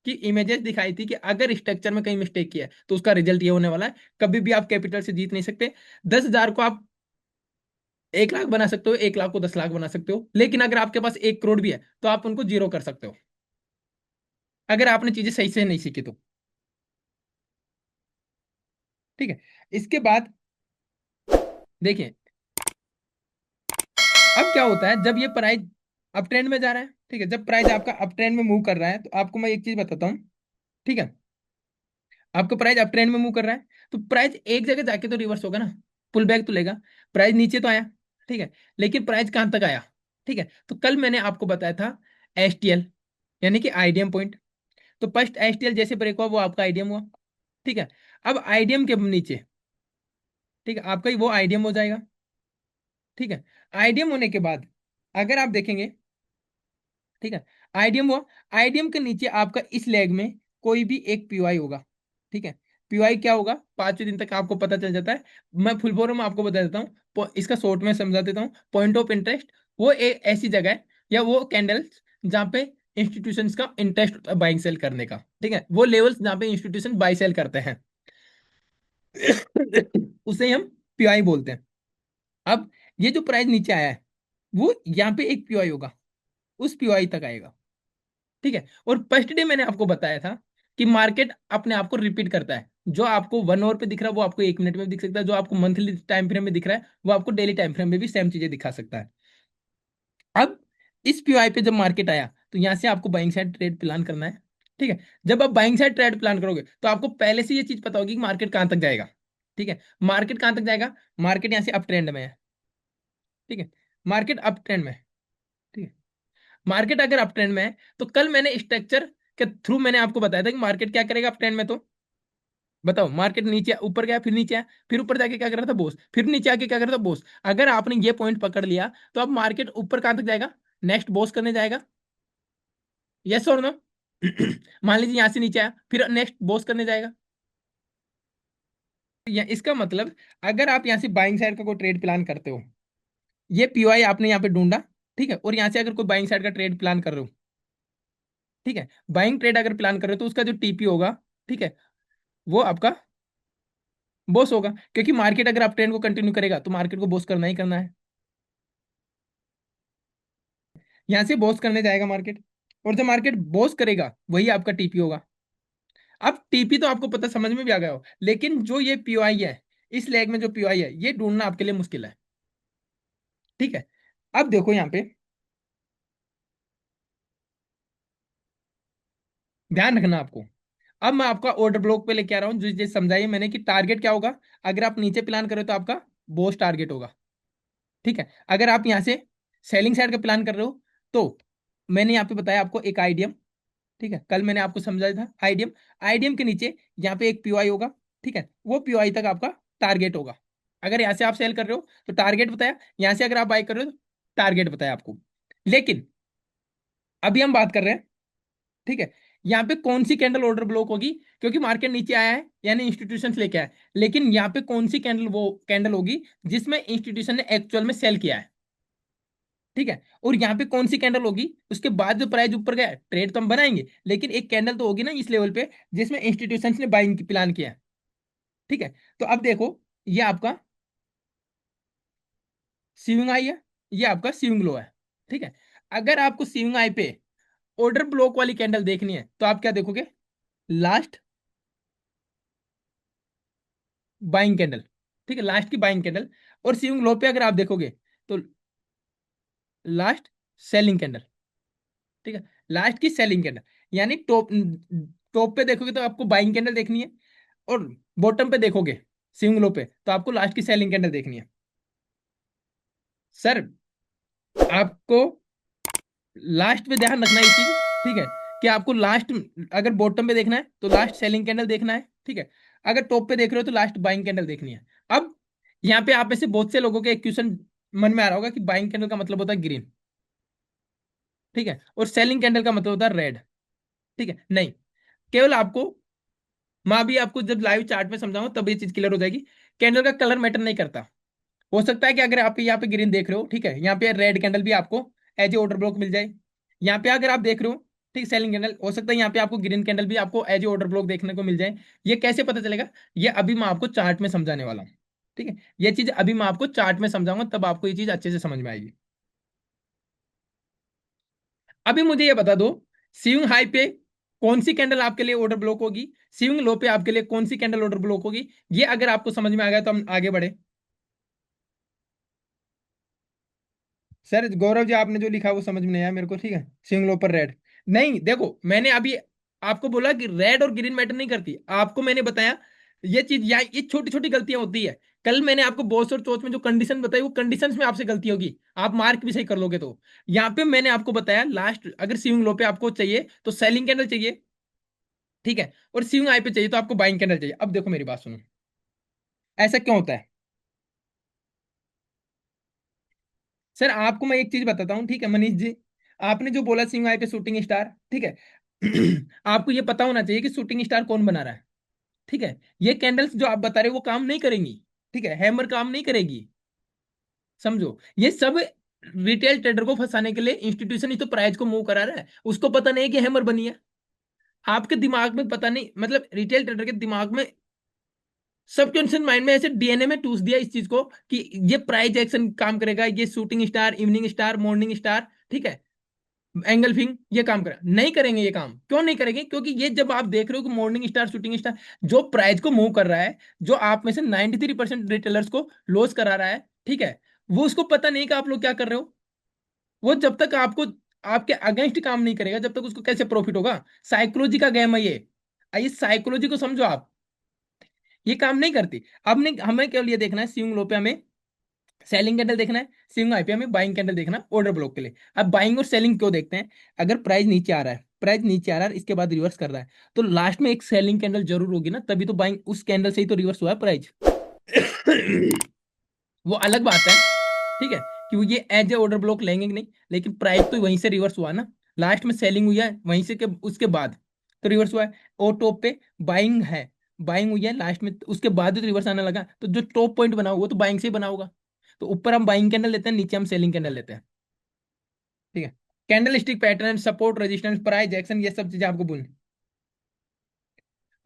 की इमेजेस दिखाई थी कि अगर स्ट्रक्चर में कहीं मिस्टेक किया है तो उसका रिजल्ट ये होने वाला है। कभी भी आप कैपिटल से जीत नहीं सकते। 10,000 को आप 1 लाख बना सकते हो, 1 लाख को 10 लाख बना सकते हो, लेकिन अगर आपके पास 1 करोड़ भी है तो आप उनको जीरो कर सकते हो, अगर आपने चीजें सही से नहीं सीखी तो, ठीक है। इसके बाद देखिए, अब क्या होता है जब ये प्राइस अप ट्रेंड में जा रहा है, ठीक है, जब प्राइस आपका अप ट्रेंड में मूव कर रहा है तो आपको मैं एक चीज बताता हूँ, ठीक है, आपका प्राइस अप ट्रेंड में मूव कर रहा है तो प्राइस एक जगह जाके तो रिवर्स होगा ना, पुल बैक तो लेगा। प्राइस नीचे तो आया, ठीक है, लेकिन प्राइस कहां तक आया, ठीक है, तो कल मैंने आपको बताया था एसटीएल, यानी कि आईडीएम पॉइंट। तो फर्स्ट एसटीएल जैसे ब्रेक हुआ वो आपका आईडीएम हुआ, ठीक है। अब आईडीएम के नीचे, ठीक है, आपका ही वो आईडीएम हो जाएगा, ठीक है। आईडीएम होने के बाद अगर आप देखेंगे, ठीक है, आईडीएम हुआ, आईडीएम के नीचे आपका इस लेग में कोई भी एक पीवाई होगा, ठीक है। पीवाई क्या होगा 5वें दिन तक आपको पता चल जाता है। मैं फुल फॉर्म में आपको बता देता हूँ, इसका शॉर्ट में समझा देता हूँ। पॉइंट ऑफ इंटरेस्ट वो एक ऐसी जगह है या वो कैंडल्स जहाँ पे इंस्टीट्यूशंस का इंटरेस्ट होता है बाइंग सेल करने का, ठीक है, वो लेवल्स जहाँ पे इंस्टीट्यूशन बाई सेल करते हैं उसे हम पीआई बोलते हैं। अब ये जो प्राइस नीचे आया है वो यहाँ पे एक पीआई होगा, उस पीआई तक आएगा, ठीक है। और फर्स्ट डे मैंने आपको बताया था कि मार्केट अपने आप को रिपीट करता है, जो आपको 1 आवर पे दिख रहा है वो आपको 1 मिनट में भी दिख सकता है, जो आपको मंथली टाइम फ्रेम में दिख रहा है वो आपको डेली टाइम फ्रेम में भी सेम चीजें दिखा सकता है। अब इस पीआई पे जब मार्केट आया तो यहां से आपको बाइंग साइड ट्रेड प्लान करना है, ठीक है। जब आप बाइंग साइड ट्रेड प्लान करोगे तो आपको पहले से ये चीज पता होगी कि मार्केट कहां तक जाएगा, ठीक है। मार्केट कहां तक जाएगा, मार्केट यहाँ से अप ट्रेंड में है, ठीक है, मार्केट अप ट्रेंड में है, ठीक है। मार्केट अगर अप ट्रेंड में है तो कल मैंने स्ट्रक्चर के थ्रू मैंने आपको बताया था कि मार्केट क्या करेगा अप ट्रेंड में, तो बताओ, मार्केट नीचे ऊपर गया, फिर नीचे आया, फिर ऊपर जाके क्या कर रहा था बॉस, फिर नीचे आके क्या कर रहा था बॉस। अगर आपने ये पॉइंट पकड़ लिया तो अब मार्केट ऊपर कहां तक जाएगा, नेक्स्ट बॉस करने जाएगा। यस और नो? मान लीजिए यहां से नीचे आया फिर नेक्स्ट बॉस करने जाएगा। इसका मतलब अगर आप यहाँ से बाइंग साइड का कोई ट्रेड प्लान करते हो, ये पीवाई आपने यहाँ पे ढूंढा, ठीक है, और यहाँ से अगर कोई बाइंग साइड का ट्रेड प्लान कर रहे हो, ठीक है, बाइंग ट्रेड अगर प्लान कर रहे हो तो उसका जो टीपी होगा, ठीक है, वो आपका बॉस होगा, क्योंकि मार्केट अगर आप ट्रेंड को कंटिन्यू करेगा तो मार्केट को बॉस करना ही करना है। यहाँ से बॉस करने जाएगा मार्केट, और जब मार्केट बॉस करेगा वही आपका टीपी होगा। अब टीपी तो आपको पता समझ में भी आ गया हो, लेकिन जो ये पीओआई है, इस लेग में जो पीओआई है ये ढूंढना आपके लिए मुश्किल है, ठीक है। अब देखो यहाँ पे ध्यान रखना आपको। अब मैं आपका ऑर्डर ब्लॉक पे लेके आ रहा हूँ, जो जैसे समझाइए मैंने कि टारगेट क्या होगा। अगर आप नीचे प्लान करो तो आपका बॉस टारगेट होगा, ठीक है। अगर आप यहाँ से सेलिंग साइड का प्लान कर रहे हो तो मैंने यहाँ पे बताया आपको एक आईडीएम, ठीक है, कल मैंने आपको समझाया था आईडीएम। आईडीएम के नीचे यहाँ पे एक पीओआई होगा, ठीक है, वो पीओआई तक आपका टारगेट होगा। अगर यहाँ से आप सेल कर रहे हो तो टारगेट बताया, यहाँ से अगर आप बाय कर रहे हो तो टारगेट बताया आपको। लेकिन अभी हम बात कर रहे हैं, ठीक है, यहाँ पे कौन सी कैंडल ऑर्डर ब्लॉक होगी, क्योंकि मार्केट नीचे आया है यानी इंस्टीट्यूशन लेके आया, लेकिन यहाँ पे कौन सी कैंडल वो कैंडल होगी जिसमें इंस्टीट्यूशन ने एक्चुअल में सेल किया है, ठीक है। और यहाँ पे कौन सी कैंडल होगी उसके बाद जो प्राइस ऊपर गया, ट्रेड तो हम बनाएंगे लेकिन एक कैंडल तो होगी ना इस लेवल पे जिसमें इंस्टीट्यूशन ने बाइंग प्लान किया है, ठीक है। तो अब देखो ये आपका स्विंग हाई है, ये आपका स्विंग लो है। ठीक है। अगर आपको सीइंग आई पे ऑर्डर ब्लॉक वाली कैंडल देखनी है तो आप क्या देखोगे, लास्ट बाइंग कैंडल, ठीक है, लास्ट की बाइंग कैंडल। और सीइंग लो पे अगर आप देखोगे तो लास्ट सेलिंग कैंडल, ठीक है, लास्ट की सेलिंग कैंडल। यानी टॉप टॉप पे देखोगे तो आपको बाइंग कैंडल देखनी है, और बॉटम पे देखोगे स्विंग लो पे तो आपको लास्ट की सेलिंग कैंडल देखनी है। सर आपको लास्ट पे ध्यान रखना है ये चीज, ठीक है, कि आपको लास्ट, अगर बॉटम पे देखना है तो लास्ट सेलिंग कैंडल देखना है, ठीक है, अगर टॉप पे देख रहे हो तो लास्ट बाइंग कैंडल देखनी है। अब यहाँ पे आप में से बहुत से लोगों के एक क्वेश्चन मन में आ रहा होगा कि बाइंग कैंडल का मतलब होता है ग्रीन, ठीक है, और सेलिंग कैंडल का मतलब होता है रेड, ठीक है। नहीं, केवल आपको, मैं अभी आपको जब लाइव चार्ट में समझाऊंगा तब ये चीज क्लियर हो जाएगी। कैंडल का कलर मैटर नहीं करता। हो सकता है कि अगर आप यहाँ पे ग्रीन देख रहे हो, ठीक है, यहाँ पे रेड कैंडल भी आपको एज ए ऑर्डर ब्लॉक मिल जाए। यहाँ पे अगर आप देख रहे हो, ठीक, सेलिंग कैंडल, हो सकता है यहाँ पे आपको ग्रीन कैंडल भी आपको एज ए ऑर्डर ब्लॉक देखने को मिल जाए। ये कैसे पता चलेगा, ये अभी मैं आपको चार्ट में समझाने वाला हूँ, ठीक है। ये चीज अभी मैं आपको चार्ट में समझाऊंगा तब आपको ये चीज अच्छे से समझ में आएगी। अभी मुझे ये बता दो, स्विंग हाई पे कौन सी कैंडल आपके लिए ऑर्डर ब्लॉक होगी, स्विंग लो पे आपके लिए कौन सी कैंडल ऑर्डर ब्लॉक होगी। ये अगर आपको समझ में आ गया तो हम आगे बढ़े। सर गौरव जी, आपने जो लिखा वो समझ में नहीं आया मेरे को, ठीक है, सिंगल ऊपर रेड। नहीं देखो, मैंने अभी आपको बोला कि रेड और ग्रीन मैटर नहीं करती, आपको मैंने बताया ये चीज, या ये छोटी छोटी गलतियां होती है। कल मैंने आपको बॉस और चोच में जो कंडीशन बताई वो कंडीशंस में आपसे गलती होगी, आप मार्क भी सही कर लोगे तो। यहाँ पे मैंने आपको बताया लास्ट, अगर स्विंग लो पे आपको चाहिए तो सेलिंग कैंडल चाहिए, ठीक है, और स्विंग आई पे चाहिए तो आपको बाइंग कैंडल चाहिए। अब देखो मेरी बात सुनो, ऐसा क्यों होता है। सर आपको मैं एक चीज बताता हूँ, ठीक है मनीष जी, आपने जो बोला सिंह आई पे शूटिंग स्टार, ठीक है, आपको ये पता होना चाहिए कि शूटिंग स्टार कौन बना रहा है, ठीक है। ये कैंडल्स जो आप बता रहे हो वो काम नहीं करेंगी, ठीक है, हैमर काम नहीं करेगी, समझो। ये सब रिटेल ट्रेडर को फंसाने के लिए इंस्टीट्यूशन ही तो प्राइस को मूव करा रहा है, उसको पता नहीं है कि हैमर बनी है। आपके दिमाग में पता नहीं, मतलब रिटेल ट्रेडर के दिमाग में, सबकॉन्शियस माइंड में ऐसे डीएनए में टूस दिया इस चीज को कि ये प्राइस एक्शन काम करेगा, ये shooting star, evening star, morning star, ठीक है, एंगल फिंग, ये काम करेगा। नहीं करेंगे ये काम, क्यों नहीं करेंगे, क्योंकि ये जब आप देख रहे हो कि मॉर्निंग स्टार, शूटिंग स्टार जो प्राइस को मूव कर रहा है, जो आप में से 93% रिटेलर्स को लॉस करा रहा है, ठीक है, वो उसको पता नहीं कि आप लोग क्या कर रहे हो। वो जब तक आपको, आपके अगेंस्ट काम नहीं करेगा जब तक उसको कैसे प्रॉफिट होगा। साइकोलॉजी का गेम है ये, आइए साइकोलॉजी को समझो आप। ये काम नहीं करती। अब नहीं, हमें केवल ये देखना है स्विंग लो पे हमें सेलिंग कैंडल देखना है, स्विंग आईपीओ में बाइंग कैंडल देखना है ऑर्डर ब्लॉक के लिए। अब बाइंग और सेलिंग क्यों देखते हैं, अगर प्राइस नीचे आ रहा है, प्राइस नीचे आ रहा है इसके बाद रिवर्स कर रहा है, तो लास्ट में एक सेलिंग कैंडल जरूर होगी ना, तभी तो बाइंग, उस कैंडल से ही तो रिवर्स हुआ है प्राइस। वो अलग बात है, ठीक है, कि वो ये एज ए ऑर्डर ब्लॉक लेंगे कि नहीं, लेकिन प्राइस तो वहीं से रिवर्स हुआ ना, लास्ट में सेलिंग हुई है वहीं से के उसके बाद तो रिवर्स हुआ है। और टॉप पे बाइंग है, बाइंग हुई है लास्ट में, उसके बाद तो रिवर्स आने लगा, तो जो टॉप पॉइंट बना हुआ वो तो बाइंग से ही बना होगा। तो ऊपर हम बाइंग कैंडल लेते हैं, नीचे हम सेलिंग कैंडल लेते हैं, ठीक है। Candle stick pattern, support, resistance, price action, ये सब चीजें आपको बोलनी।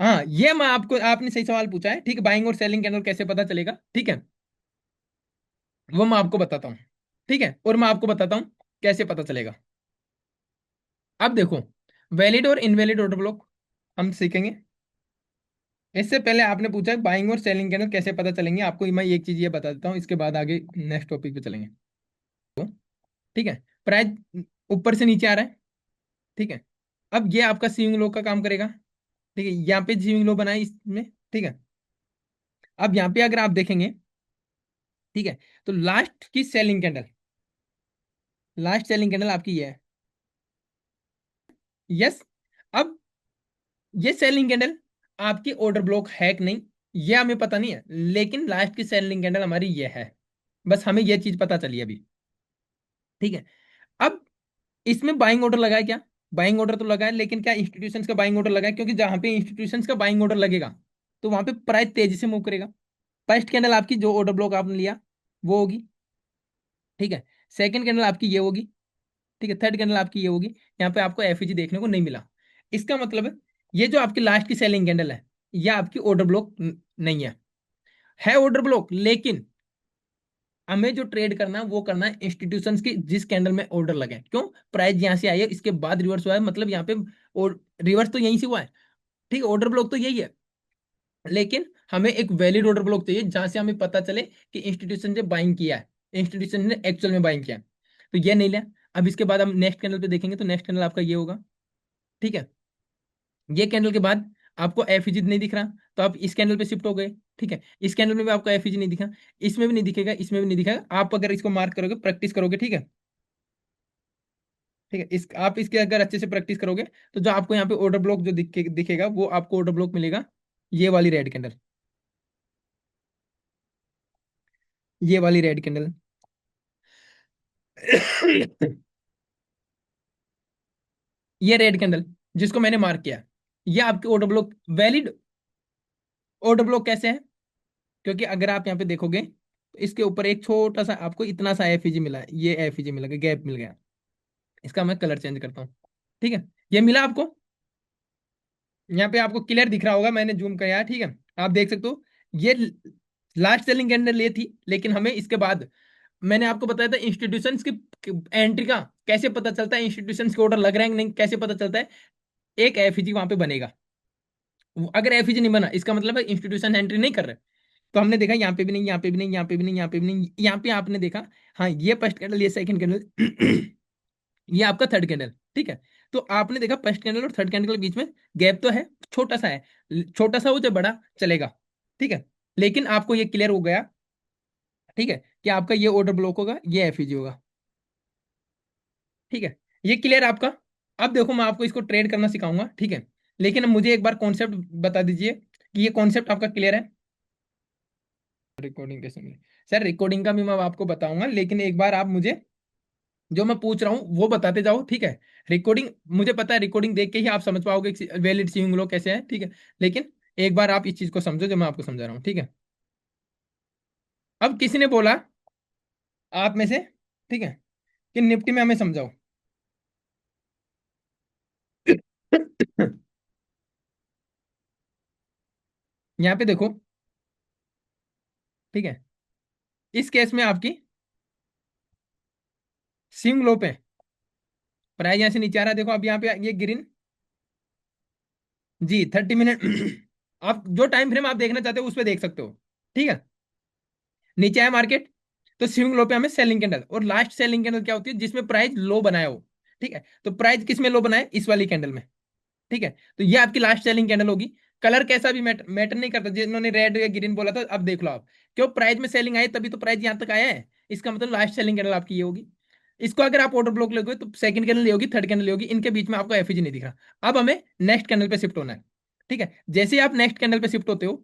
हाँ, ये मैं आपको, आपने सही सवाल पूछा है, ठीक है, बाइंग और सेलिंग कैंडल कैसे पता चलेगा, ठीक है, वो मैं आपको बताता हूँ, ठीक है, और मैं आपको बताता हूँ कैसे पता चलेगा। अब देखो, वैलिड और इनवैलिड ऑर्डर ब्लॉक हम सीखेंगे। इससे पहले आपने पूछा बाइंग और सेलिंग कैंडल कैसे पता चलेंगे, आपको मैं एक चीज ये बता देता हूँ, इसके बाद आगे नेक्स्ट टॉपिक पे चलेंगे। ठीक है, प्राइस ऊपर से नीचे आ रहा है, ठीक है, अब ये आपका सीइंग लो का काम करेगा, ठीक है, यहाँ पे सीइंग लो बना है इसमें, ठीक है। अब यहाँ पे अगर आप देखेंगे, ठीक है, तो लास्ट की selling candle, last selling candle आपकी ये है, यस। अब ये सेलिंग कैंडल आपकी ऑर्डर ब्लॉक है कि नहीं, ये हमें पता नहीं है, लेकिन लास्ट की सेलिंग कैंडल हमारी ये है, बस हमें ये चीज पता चली अभी, ठीक है। अब इसमें बाइंग ऑर्डर लगा है क्या, बाइंग ऑर्डर तो लगा है, लेकिन क्या इंस्टीट्यूशंस का बाइंग ऑर्डर लगा है, क्योंकि जहां पे इंस्टीट्यूशंस का बाइंग ऑर्डर लगेगा तो वहां पे प्राइस तेजी से मूव करेगा। फर्स्ट कैंडल आपकी जो ऑर्डर ब्लॉक आपने लिया वो होगी, ठीक है, सेकंड कैंडल आपकी ये होगी, ठीक है, थर्ड कैंडल आपकी ये होगी। यहाँ पे आपको एफईजी देखने को नहीं मिला, इसका मतलब है ये जो आपकी लास्ट की सेलिंग कैंडल है ये आपकी ऑर्डर ब्लॉक नहीं है, है ऑर्डर ब्लॉक, लेकिन हमें जो ट्रेड करना है वो करना है इंस्टीट्यूशंस की जिस कैंडल में ऑर्डर लगे। क्यों? प्राइस यहाँ से आई है, इसके बाद रिवर्स हुआ है, मतलब यहाँ पे रिवर्स तो यहीं से हुआ है, ठीक है, ऑर्डर ब्लॉक तो यही है, लेकिन हमें एक वैलिड ऑर्डर ब्लॉक चाहिए जहां से हमें पता चले कि इंस्टीट्यूशन ने बाइंग किया है, इंस्टीट्यूशन ने एक्चुअल में बाइंग किया है। तो ये नहीं लिया। अब इसके बाद हम नेक्स्ट कैंडल पे देखेंगे, तो नेक्स्ट कैंडल आपका ये होगा, ठीक है। ये कैंडल के बाद आपको एफईजी नहीं दिख रहा, तो आप इस कैंडल पे शिफ्ट हो गए, ठीक है। इस कैंडल में भी आपको एफईजी नहीं दिखा, इसमें भी नहीं दिखेगा, इसमें भी नहीं दिखेगा। आप अगर इसको मार्क करोगे, प्रैक्टिस करोगे, ठीक है, ठीक है, इस आप इसके अगर अच्छे से प्रैक्टिस करोगे, तो जो आपको यहाँ पे ऑर्डर ब्लॉक जो दिखेगा, वो आपको ऑर्डर ब्लॉक मिलेगा ये वाली रेड कैंडल, ये वाली रेड कैंडल ये रेड कैंडल जिसको मैंने मार्क किया, ये आपके order block valid order block कैसे है? क्योंकि अगर आप यहाँ पे देखोगे, तो इसके ऊपर एक छोटा सा आपको इतना सा एफईजी मिला है, ये एफईजी मिला, गैप मिल गया। इसका मैं कलर चेंज करता हूँ, ठीक है, ये मिला आपको, यहाँ पे आपको क्लियर दिख रहा होगा, मैंने जूम किया है, ठीक है, आप देख सकते हो। ये लास्ट सेलिंग कैंडल ये थी, लेकिन हमें इसके बाद मैंने आपको बताया था इंस्टीट्यूशंस की एंट्री का कैसे पता चलता है, इंस्टीट्यूशंस के ऑर्डर लग रहे हैं कि नहीं, कैसे पता चलता है? एक एफईजी वहां पे बनेगा, अगर एफईजी नहीं बना इसका मतलब है इंस्टीट्यूशन एंट्री नहीं कर रहे। तो हमने देखा यहाँ पे भी नहीं, यहाँ पे भी नहीं, यहाँ पे भी नहीं, यहाँ पे भी नहीं, यहाँ पे आपने देखा, हाँ ये फर्स्ट कैंडल, ये सेकंड कैंडल, ये आपका थर्ड कैंडल, ठीक है। तो आपने देखा फर्स्ट कैंडल और थर्ड कैंडल के बीच में गैप तो है, छोटा सा है, छोटा सा हो चाहे बड़ा चलेगा, ठीक है, लेकिन आपको ये क्लियर हो गया, ठीक है, कि आपका ये ऑर्डर ब्लॉक होगा, ये एफईजी होगा, ठीक है, ये क्लियर आपका। अब देखो मैं आपको इसको ट्रेड करना सिखाऊंगा, ठीक है, लेकिन अब मुझे एक बार कॉन्सेप्ट बता दीजिए कि ये कॉन्सेप्ट आपका क्लियर है। रिकॉर्डिंग कैसे मिले? सर रिकॉर्डिंग का भी मैं आपको बताऊंगा, लेकिन एक बार आप मुझे जो मैं पूछ रहा हूँ वो बताते जाओ, ठीक है। रिकॉर्डिंग मुझे पता है, रिकॉर्डिंग देख के ही आप समझ पाओगे वैलिड स्विंग लो कैसे है, ठीक है, लेकिन एक बार आप इस चीज को समझो जो मैं आपको समझा रहा हूँ, ठीक है। अब किसी ने बोला आप में से, ठीक है, कि निफ्टी में हमें समझाओ। यहाँ पे देखो, ठीक है, इस केस में आपकी स्विंग लो पे प्राइस यहाँ से नीचे आ रहा है, देखो अब यहाँ पे ये ग्रीन, जी 30 मिनट, आप जो टाइम फ्रेम आप देखना चाहते हो उस पर देख सकते हो, ठीक है। नीचे आया मार्केट, तो स्विंग लो पे हमें सेलिंग कैंडल, और लास्ट सेलिंग कैंडल क्या होती है? जिसमें प्राइस लो बनाया हो, ठीक है। तो प्राइस किस में लो बनाए? इस वाली कैंडल में, ठीक है। तो ये आपकी लास्ट सेलिंग कैंडल होगी। कलर कैसा भी मैटर नहीं करता, जिन्होंने रेड या ग्रीन बोला था, अब देख लो आप, क्यों प्राइस में सेलिंग आई तभी तो प्राइस यहां तक आया है, इसका मतलब लास्ट सेलिंग कैंडल आपकी ये होगी। इसको अगर आप ऑर्डर ब्लॉक लोगे तो सेकंड कैंडल ये होगी, थर्ड कैंडल ये होगी, इनके बीच में आपको एफईजी नहीं दिख रहा। अब हमें नेक्स्ट कैंडल पे शिफ्ट होना है, ठीक है। जैसे ही आप नेक्स्ट कैंडल पे शिफ्ट होते हो,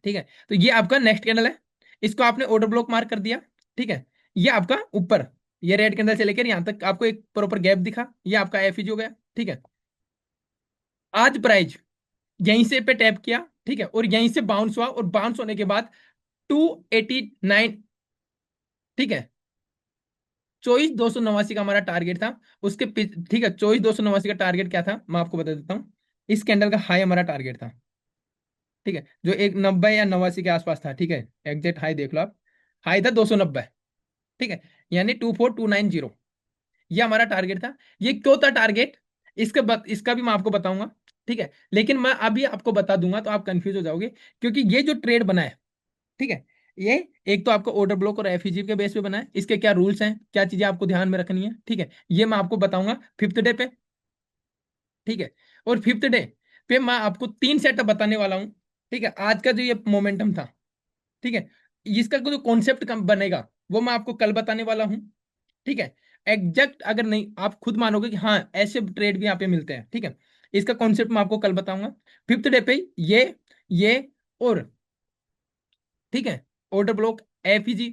ठीक है, तो ये आपका नेक्स्ट कैंडल है, इसको आपने ऑर्डर ब्लॉक मार्क कर दिया, ठीक है। ये आपका ऊपर, ये रेड कैंडल से लेकर यहां तक आपको एक प्रॉपर गैप दिखा, ये आपका एफईजी हो गया, ठीक है। आज प्राइस यहीं से पे टैप किया, ठीक है, और यहीं से बाउंस हुआ, और बाउंस होने के बाद 289, ठीक है, 24,289 का हमारा टारगेट था, उसके ठीक है, 24,289 का टारगेट क्या था मैं आपको बता देता हूँ। इस कैंडल का हाई हमारा टारगेट था, ठीक है, जो एक 90 या 89 के आसपास था, ठीक है, एग्जैक्ट हाई देख लो आप, हाई था 290, ठीक है, यानी 24290, ये हमारा टारगेट था। ये क्यों था टारगेट, इसका भी मैं आपको बताऊंगा, ठीक है, लेकिन मैं अभी आपको बता दूंगा तो आप कंफ्यूज हो जाओगे, क्योंकि ये जो ट्रेड बना है, ठीक है, ये एक तो आपको ऑर्डर ब्लॉक और एफईजी के बेस पे बना है, इसके क्या रूल्स हैं, क्या चीजें आपको ध्यान में रखनी है, ठीक है, ये मैं आपको बताऊंगा फिफ्थ डे पे, ठीक है। और फिफ्थ डे पे मैं आपको 3 सेटअप बताने वाला हूँ, ठीक है, आज का जो ये मोमेंटम था, ठीक है, इसका जो कॉन्सेप्ट बनेगा वो मैं आपको कल बताने वाला हूँ, ठीक है। एग्जैक्ट अगर नहीं आप खुद मानोगे कि हाँ ऐसे ट्रेड भी यहाँ पे मिलते हैं, ठीक है, इसका कॉन्सेप्ट मैं आपको कल बताऊंगा फिफ्थ डे पे। ये और, ठीक है, ऑर्डर ब्लॉक, एफईजी,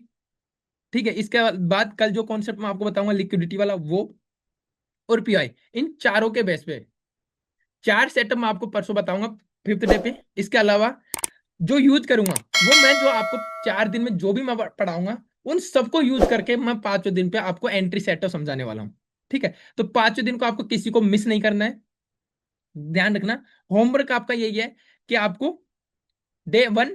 ठीक है, इसके बाद कल जो कॉन्सेप्ट मैं आपको बताऊंगा लिक्विडिटी वाला वो, और पीआई, इन चारों के बेस पे 4 सेटअप मैं आपको परसों बताऊंगा फिफ्थ डे पे। इसके अलावा जो यूज करूंगा वो मैं, जो आपको 4 दिन में जो भी मैं पढ़ाऊंगा उन सबको यूज करके मैं 5वें दिन पे आपको एंट्री सेटअप समझाने वाला हूँ, ठीक है। तो 5वें दिन को आपको किसी को मिस नहीं करना है, ध्यान रखना। होमवर्क आपका यही है कि आपको डे 1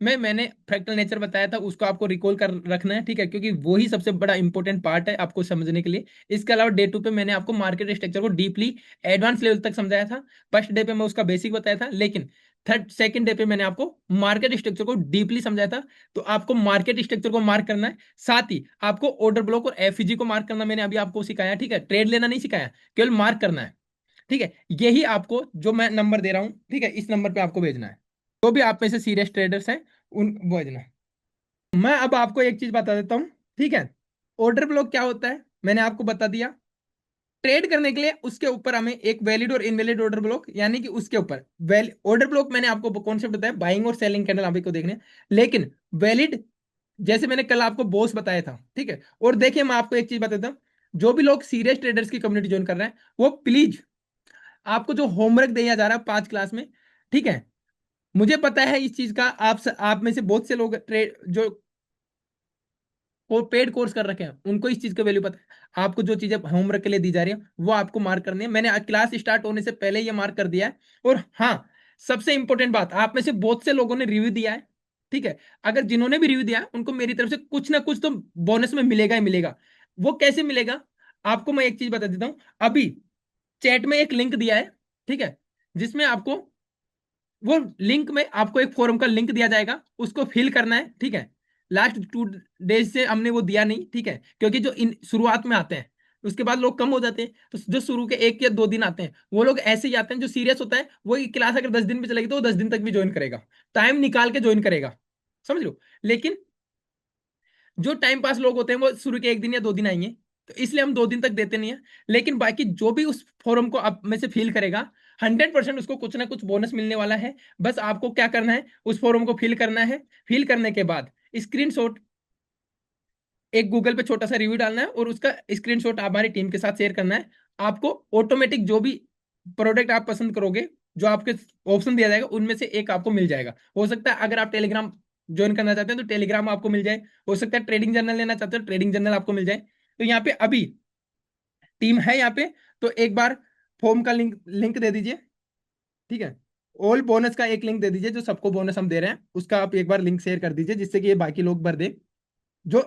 मैंने फ्रैक्टल नेचर बताया था, उसको आपको रिकॉल कर रखना है, ठीक है, क्योंकि वो ही सबसे बड़ा इंपॉर्टेंट पार्ट है आपको समझने के लिए। इसके अलावा डे 2 पे मैंने आपको मार्केट स्ट्रक्चर को डीपली एडवांस लेवल तक समझाया था। फर्स्ट डे पे मैं उसका बेसिक बताया था, लेकिन थर्ड सेकंड डे पे मैंने आपको मार्केट स्ट्रक्चर को डीपली समझाया था। तो आपको मार्केट स्ट्रक्चर को मार्क करना है, साथ ही आपको ऑर्डर ब्लॉक और एफईजी को मार्क करना मैंने अभी आपको सिखाया, ठीक है, ट्रेड लेना नहीं सिखाया, केवल मार्क करना है, ठीक है। यही आपको जो मैं नंबर दे रहा हूँ, ठीक है, इस नंबर पे आपको भेजना है। जो भी आप में से सीरियस ट्रेडर्स हैं उन भेजना है। मैं अब आपको एक चीज बता देता हूँ, ठीक है। ऑर्डर ब्लॉक क्या होता है मैंने आपको बता दिया। ट्रेड करने के लिए उसके ऊपर हमें एक वैलिड और इनवैलिड ऑर्डर ब्लॉक, यानी कि उसके ऊपर ऑर्डर ब्लॉक मैंने आपको कॉन्सेप्ट बताया, बाइंग और सेलिंग कैंडल आपको देखने हैं। लेकिन वैलिड, जैसे मैंने कल आपको बॉस बताया था, ठीक है। और देखिए मैं आपको एक चीज बताता हूँ, जो भी लोग सीरियस ट्रेडर्स की कम्युनिटी ज्वाइन कर रहे हैं, वो प्लीज, आपको जो होमवर्क दिया जा रहा है 5 क्लास में, ठीक है, मुझे पता है इस चीज का, आप में से बहुत से लोग ट्रेड जो वो पेड कोर्स कर रखे हैं, उनको इस चीज का वैल्यू पता है। आपको जो चीजें होमवर्क के लिए दी जा रही है वो आपको मार्क करनी है, मैंने क्लास स्टार्ट होने से पहले ये मार्क कर दिया है। और हाँ, सबसे इंपॉर्टेंट बात, आप में से बहुत से लोगों ने रिव्यू दिया है, ठीक है। अगर जिन्होंने भी रिव्यू दिया है उनको मेरी तरफ से कुछ ना कुछ तो बोनस में मिलेगा ही मिलेगा। वो कैसे मिलेगा, आपको मैं एक चीज बता देता हूँ। अभी चैट में एक लिंक दिया है, ठीक है, जिसमें आपको, वो लिंक में आपको एक फॉर्म का लिंक दिया जाएगा, उसको फिल करना है, ठीक है। लास्ट 2 डेज से हमने वो दिया नहीं, ठीक है, क्योंकि जो इन शुरुआत में आते हैं उसके बाद लोग कम हो जाते हैं, तो जो शुरू के 1 या 2 दिन आते हैं वो लोग ऐसे ही आते हैं। जो सीरियस होता है वो क्लास अगर 10 दिन में चलेगी तो वो 10 दिन तक भी ज्वाइन करेगा, टाइम निकाल के ज्वाइन करेगा, समझ लो। लेकिन जो टाइम पास लोग होते हैं वो शुरू के 1 दिन या 2 दिन आएंगे, तो इसलिए हम 2 दिन तक देते नहीं है। लेकिन बाकी जो भी उस फॉर्म को आप में से फिल करेगा, 100% उसको कुछ ना कुछ बोनस मिलने वाला है। बस आपको क्या करना है, उस फॉर्म को फिल करना है, फिल करने के बाद स्क्रीनशॉट, एक गूगल पे छोटा सा रिव्यू डालना है और उसका स्क्रीनशॉट हमारी टीम के साथ शेयर करना है। आपको ऑटोमेटिक जो भी प्रोडक्ट आप पसंद करोगे, जो आपके ऑप्शन दिया जाएगा उनमें से एक आपको मिल जाएगा। हो सकता है अगर आप टेलीग्राम ज्वाइन करना चाहते हैं तो टेलीग्राम आपको मिल जाए, हो सकता है ट्रेडिंग जर्नल लेना चाहते हो ट्रेडिंग जर्नल आपको मिल जाए। तो यहाँ पे अभी टीम है यहाँ पे, तो एक बार फॉर्म का लिंक लिंक दे दीजिए, ठीक है। ऑल बोनस का एक लिंक दे दीजिए, जो सबको बोनस हम दे रहे हैं उसका आप एक बार लिंक शेयर कर दीजिए, जिससे कि ये बाकी लोग भर दे। जो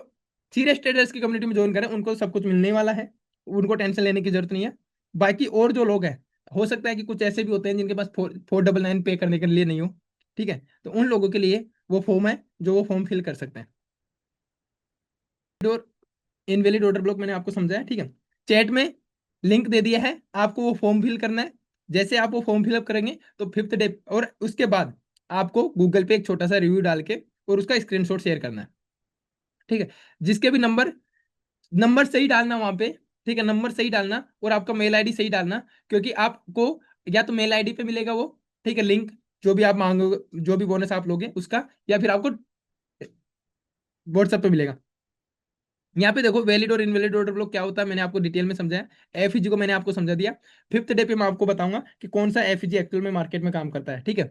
सीरियस ट्रेडर्स की कम्युनिटी में ज्वाइन करें उनको सब कुछ मिलने वाला है, उनको टेंशन लेने की जरूरत नहीं है। बाकी और जो लोग हैं, हो सकता है कि कुछ ऐसे भी होते हैं जिनके पास 499 पे करने के लिए नहीं हो, ठीक है, तो उन लोगों के लिए वो फॉर्म है जो वो फॉर्म फिल कर सकते हैं। और इनवैलिड ऑर्डर ब्लॉक मैंने आपको समझाया, ठीक है। चैट में लिंक दे दिया है, आपको वो फॉर्म फिल करना है। जैसे आप वो फॉर्म फिलअप करेंगे तो 5th डे, और उसके बाद आपको गूगल पे एक छोटा सा रिव्यू डाल के और उसका स्क्रीनशॉट शेयर करना है, ठीक है। जिसके भी नंबर नंबर सही डालना वहां पे, ठीक है, नंबर सही डालना और आपका मेल आईडी सही डालना, क्योंकि आपको या तो मेल आईडी पे मिलेगा वो, ठीक है, लिंक, जो भी आप मांगोगे, जो भी बोनस आप लोगे उसका, या फिर आपको व्हाट्सएप पे मिलेगा। यहाँ पे देखो वैलिड और इनवैलिड ऑर्डर ब्लॉक क्या होता है मैंने आपको डिटेल में समझाया। एफईजी को मैंने आपको समझा दिया। 5th डे पे मैं आपको बताऊंगा कि कौन सा एफईजी एक्चुअल में मार्केट में काम करता है, ठीक है।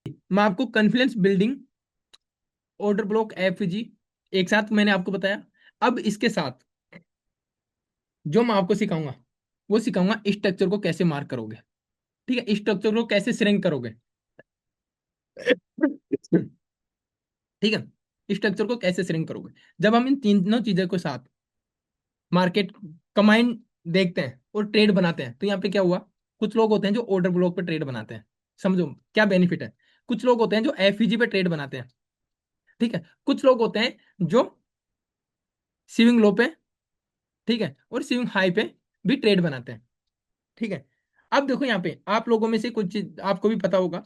मैं आपको confidence building, order block, FEG एक साथ मैंने आपको बताया। अब इसके साथ जो मैं आपको सिखाऊंगा वो सिखाऊंगा स्ट्रक्चर को कैसे मार्क करोगे, ठीक है, स्ट्रक्चर को कैसे श्रिंक करोगे, ठीक है, स्ट्रक्चर को कैसे श्रिंक करोगे। जब हम इन तीनों चीजों के साथ मार्केट कमांड देखते हैं और ट्रेड बनाते हैं, तो यहाँ पे क्या हुआ, कुछ लोग होते हैं जो ऑर्डर ब्लॉक पे ट्रेड बनाते हैं, समझो क्या बेनिफिट है। कुछ लोग होते हैं जो एफईजी पे ट्रेड बनाते हैं, ठीक है। कुछ लोग होते हैं जो स्विंग लो पे, ठीक है, और स्विंग हाई पे भी ट्रेड बनाते हैं, ठीक है। अब देखो यहाँ पे आप लोगों में से कुछ चीज आपको भी पता होगा,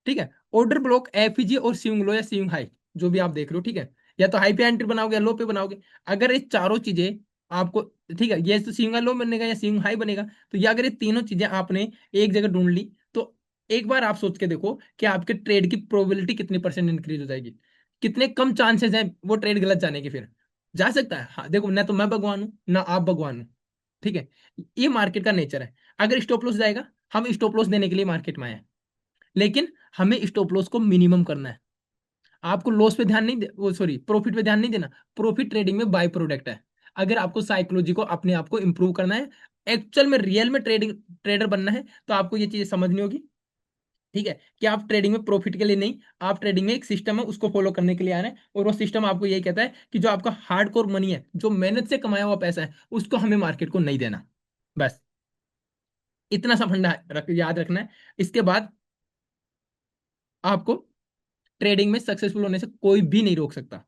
ठीक है। ऑर्डर ब्लॉक, एफईजी और स्विंग लो या स्विंग हाई, जो भी आप देख रहे हो, ठीक है, या तो हाई पे एंट्री बनाओगे या लो पे बनाओगे। अगर ये चारों चीजें आपको, ठीक है, ये तो स्विंग लो बनेगा या स्विंग हाई बनेगा, तो ये अगर ये तीनों चीजें आपने एक जगह ढूंढ ली, तो एक बार आप सोच के देखो कि आपके ट्रेड की प्रोबेबिलिटी कितनी परसेंट इंक्रीज हो जाएगी, कितने कम चांसेस हैं वो ट्रेड गलत जाने के। फिर जा सकता है, हाँ देखो, ना तो मैं भगवान हूं ना आप भगवान हो, ठीक है। ये मार्केट का नेचर है। अगर स्टॉप लॉस जाएगा, हम स्टॉप लॉस देने के लिए मार्केट में आए हैं, लेकिन हमें स्टॉप लॉस को मिनिमम करना है। आपको लॉस पे ध्यान नहीं वो सॉरी प्रॉफिट पे ध्यान नहीं देना। प्रॉफिट ट्रेडिंग में बाय प्रोडक्ट है। अगर आपको साइकोलॉजी को अपने आप को इंप्रूव करना है, एक्चुअल में रियल में ट्रेडिंग ट्रेडर बनना है, तो आपको ये चीजें समझनी होगी। ठीक है, कि आप ट्रेडिंग में प्रॉफिट के लिए नहीं, आप ट्रेडिंग में एक सिस्टम है उसको फॉलो करने के लिए आ रहे हैं, और वो सिस्टम आपको यही कहता है कि जो आपका हार्डकोर मनी है, जो मेहनत से कमाया हुआ पैसा है, उसको हमें मार्केट को नहीं देना। बस इतना सा फंडा याद रखना है। इसके बाद आपको ट्रेडिंग में सक्सेसफुल होने से कोई भी नहीं रोक सकता।